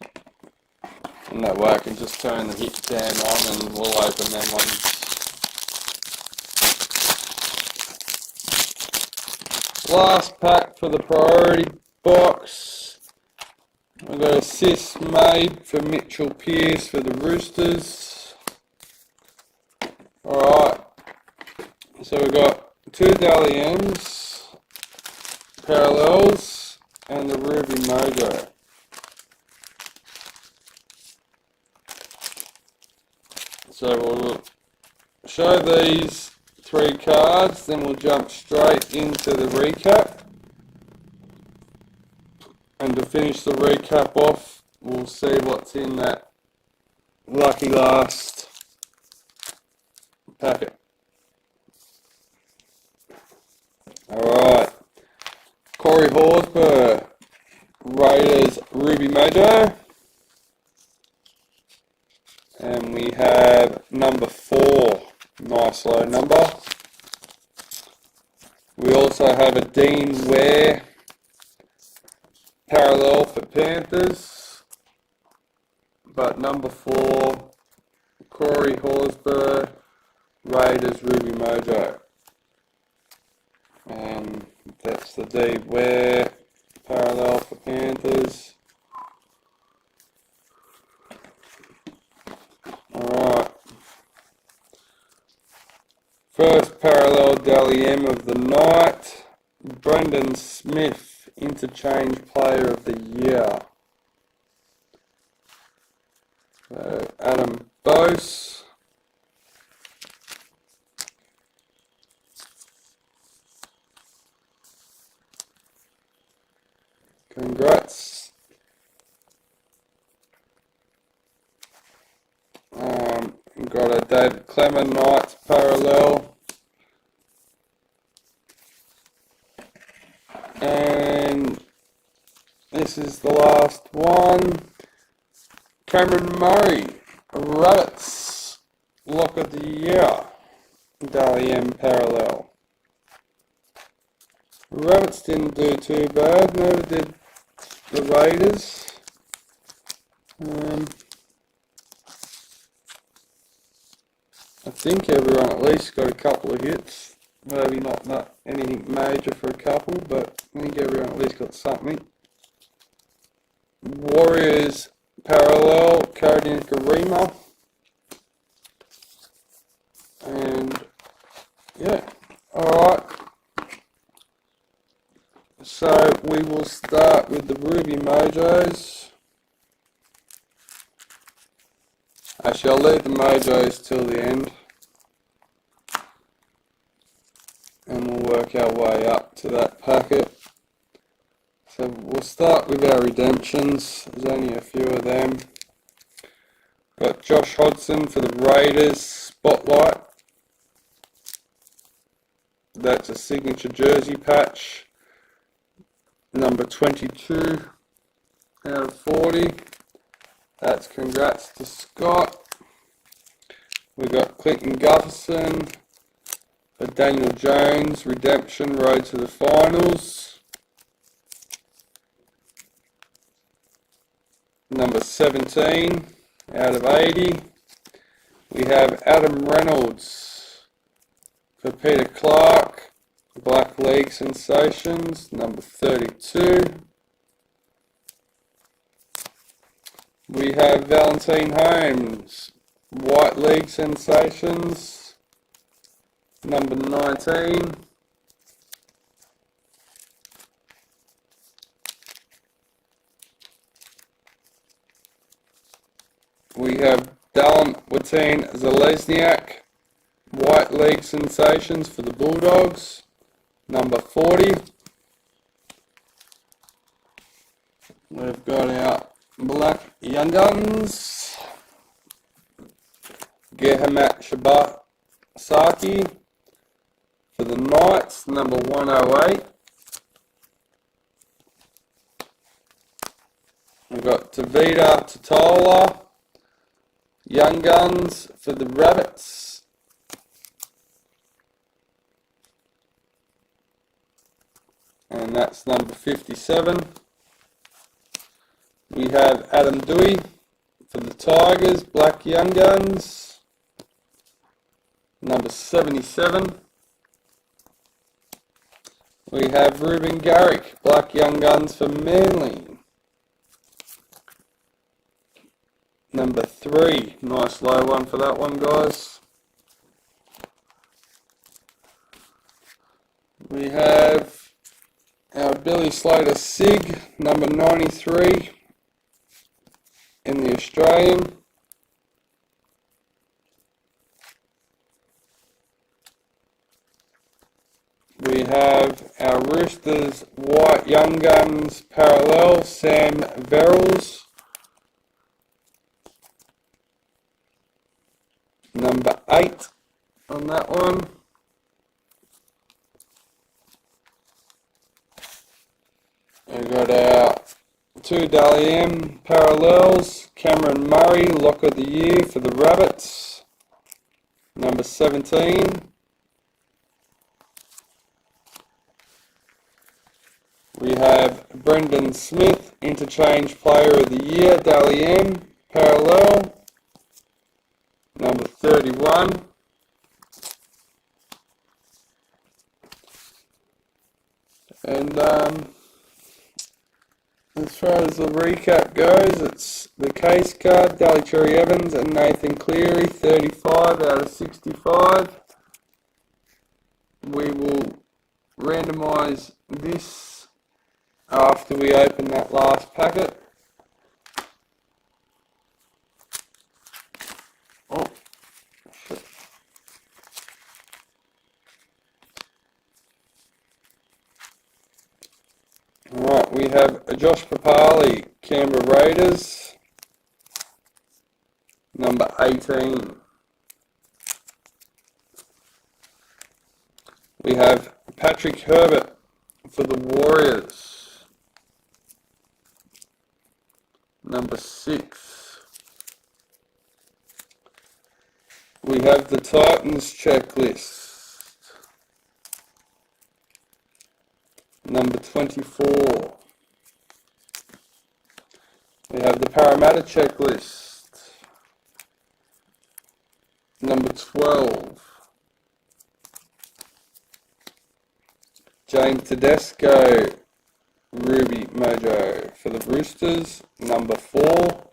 And that way I can just turn the hit cam on and we'll open them ones. Last pack for the priority box. I've got assists made for Mitchell Pearce for the Roosters. Alright, so we've got 2 Dally M's. Parallels and the Ruby Mojo. So we'll show these 3 cards, then we'll jump straight into the recap. And to finish the recap off, we'll see what's in that lucky last packet. Alright. Corey Horsburgh, Raiders Ruby Mojo. And we have number 4, nice low number. We also have a Dean Ware parallel for Panthers. But number 4, Corey Horsburgh, Raiders Ruby Mojo. And that's the D Ware parallel for Panthers. Alright. First parallel Dally M of the night. Brendan Smith, Interchange Player of the Year. Adam Bose. Congrats. Got a David Clemmer Knights parallel. And this is the last one. Cameron Murray, Rabbits, Lock of the Year, Dally M parallel. Rabbits didn't do too bad, never did the Raiders. I think everyone at least got a couple of hits. Maybe not anything major for a couple, but I think everyone at least got something. Warriors parallel, Cody Nikarima. And yeah, alright. So we will start with the Ruby Mojos. Actually, I'll leave the Mojos till the end. And we'll work our way up to that packet. So we'll start with our redemptions. There's only a few of them. Got Josh Hodgson for the Raiders, Spotlight. That's a signature jersey patch. number 22 out of 40. That's congrats to Scott. We've got Clinton Gufferson for Daniel Jones, Redemption, Road to the Finals. Number 17 out of 80. We have Adam Reynolds for Peter Clark, Black League Sensations, number 32. We have Valentine Holmes, White League Sensations, number 19. We have Dallin Watine Zalesniak, White League Sensations for the Bulldogs, number 40. We've got our Black Young Guns, Gehamat Shabasaki for the Knights, number 108. We've got Tavita Totola, Young Guns for the Rabbits. And that's number 57. We have Adam Dewey for the Tigers, Black Young Guns, number 77. We have Ruben Garrick, Black Young Guns for Manly, number 3. Nice low one for that one, guys. We have our Billy Slater Sig, number 93 in the Australian. We have our Roosters White Young Guns parallel, Sam Verrills, number 8 on that one. We've got our 2 Dally M parallels, Cameron Murray, Lock of the Year for the Rabbits, number 17. We have Brendan Smith, Interchange Player of the Year, Dally M parallel, number 31. And as far as the recap goes, it's the case card, Daly Cherry Evans and Nathan Cleary, 35 out of 65. We will randomise this after we open that last packet. Oh, shit. Alright, we have Josh Papali, Canberra Raiders, number 18. We have Patrick Herbert for the Warriors, number 6. We have the Titans checklist, number 24. We have the Parramatta checklist, number 12. James Tedesco, Ruby Mojo for the Roosters, number 4.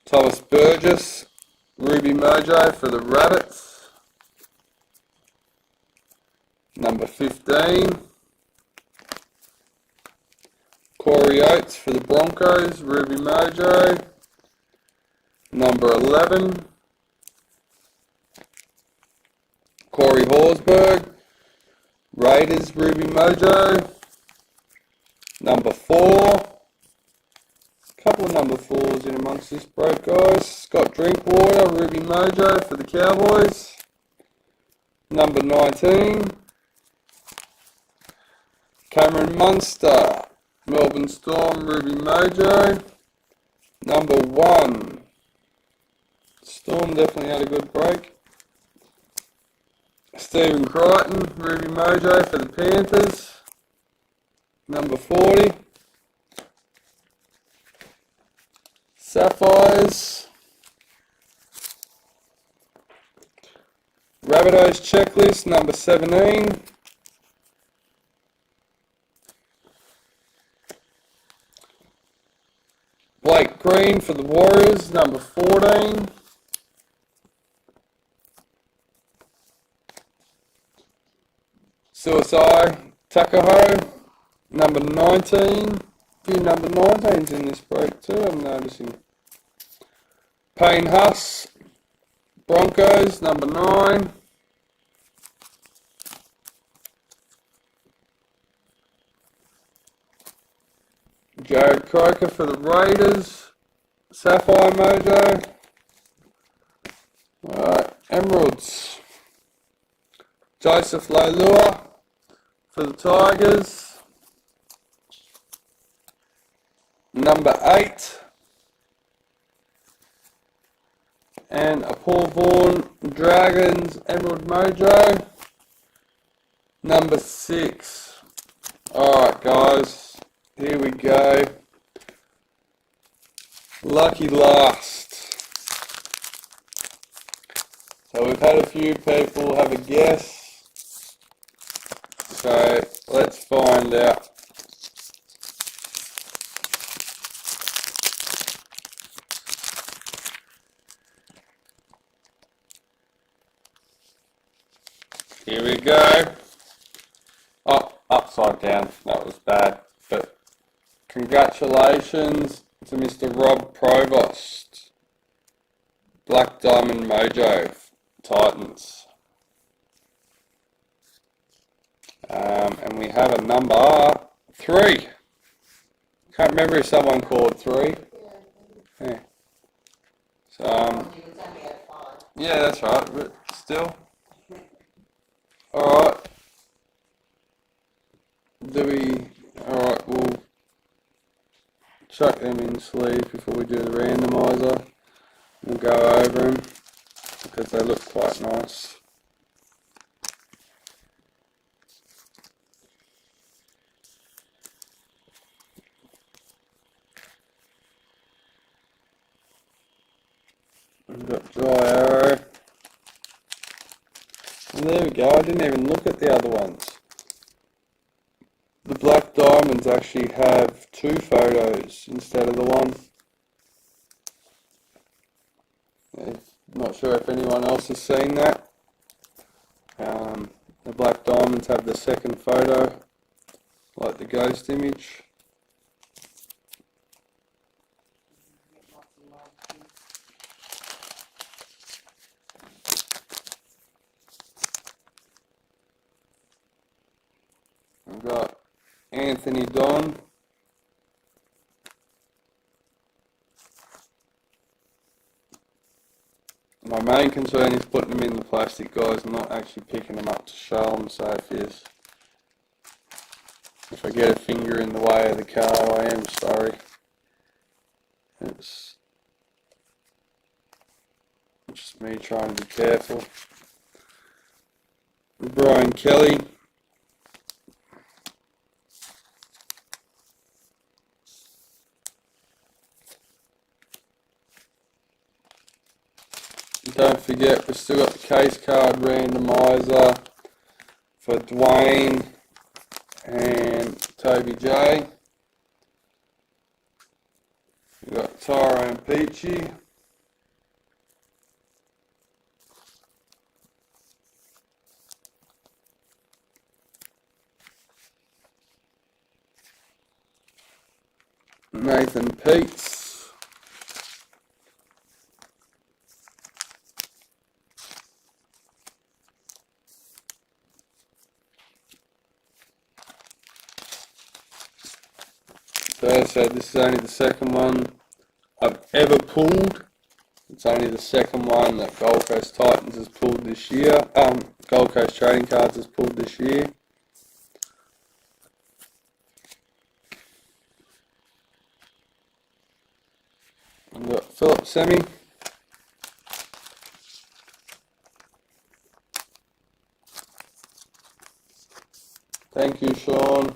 Thomas Burgess, Ruby Mojo for the Rabbits, number 15. Corey Oates for the Broncos, Ruby Mojo, number 11. Corey Horsburgh, Raiders, Ruby Mojo, number 4. Couple of number 4s in amongst this break, guys. Scott Drinkwater, Ruby Mojo for the Cowboys, number 19. Cameron Munster, Melbourne Storm, Ruby Mojo. Number 1. Storm definitely had a good break. Stephen Crichton, Ruby Mojo for the Panthers. Number 40. Sapphires. Rabbitohs checklist, number 17. Blake Green for the Warriors, number 14. Suicide Takaho, number 19. A few number 19s in this break too, I'm noticing. Payne Huss, Broncos, number 9. Jared Croker for the Raiders, Sapphire Mojo. Alright, Emeralds. Joseph Leilua for the Tigers. Number 8. And a Paul Vaughan Dragons Emerald Mojo. Number 6. Alright guys, here we go. Lucky last. So we've had a few people have a guess. So let's find out. Here we go. Oh, upside down. That was bad. But congratulations to Mr. Rob Provost. Black Diamond Mojo, Titans. And we have a number 3. Can't remember if someone called 3. Yeah. So, yeah, that's right, but still. Alright. Alright, we'll chuck them in sleeve before we do the randomizer. We'll go over them because they look quite nice. We've got Dry Arrow. And there we go, I didn't even look at the other ones. The Black Diamonds actually have 2 photos instead of the 1. Not sure if anyone else has seen that. The Black Diamonds have the second photo, like the ghost image. I've got Anthony Don. My main concern is putting them in the plastic, guys, and not actually picking them up to show them. So if I get a finger in the way of the car, I am sorry. It's just me trying to be careful. Brian Kelly. Don't forget, we've still got the case card randomizer for Dwayne and Toby J. We've got Tyrone Peachy. Nathan Peets. So this is only the second one I've ever pulled. It's only the second one that Gold Coast Titans has pulled this year. Gold Coast Trading Cards has pulled this year. We've got Philip Semi. Thank you, Sean.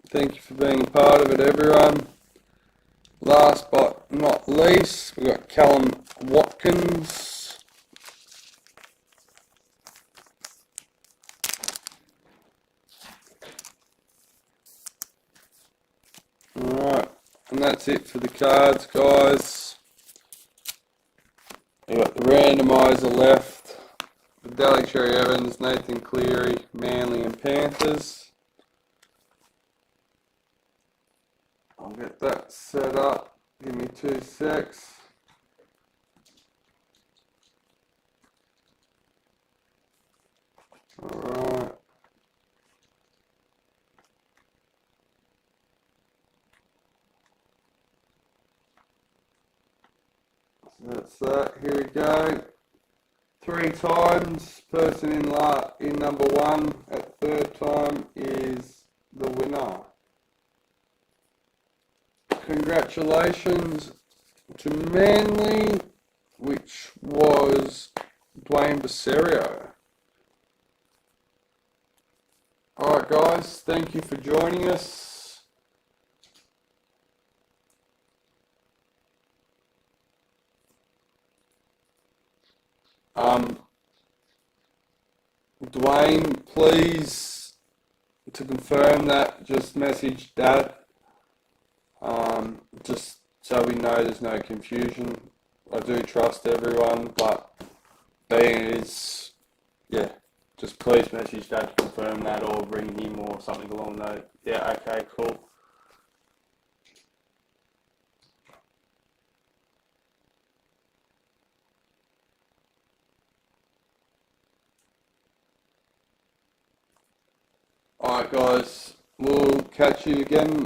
Thank you for being a part of it, everyone. Last but not least, we've got Callum Watkins. Alright, and that's it for the cards, guys. We've got the randomizer left. Vidali, Cherry Evans, Nathan Cleary, Manly and Panthers. I'll get that set up. Give me 2 secs. Alright. So that's that. Here we go. 3 times. Person in number 1 at third time is the winner. Congratulations to Manly, which was Dwayne Baserio. Alright guys, thank you for joining us. Dwayne, please, to confirm that, just message Dad. Just so we know there's no confusion. I do trust everyone, but being it is, yeah, just please message Dad to confirm that, or ring him or something along those. Yeah, okay, cool. Alright guys, we'll catch you again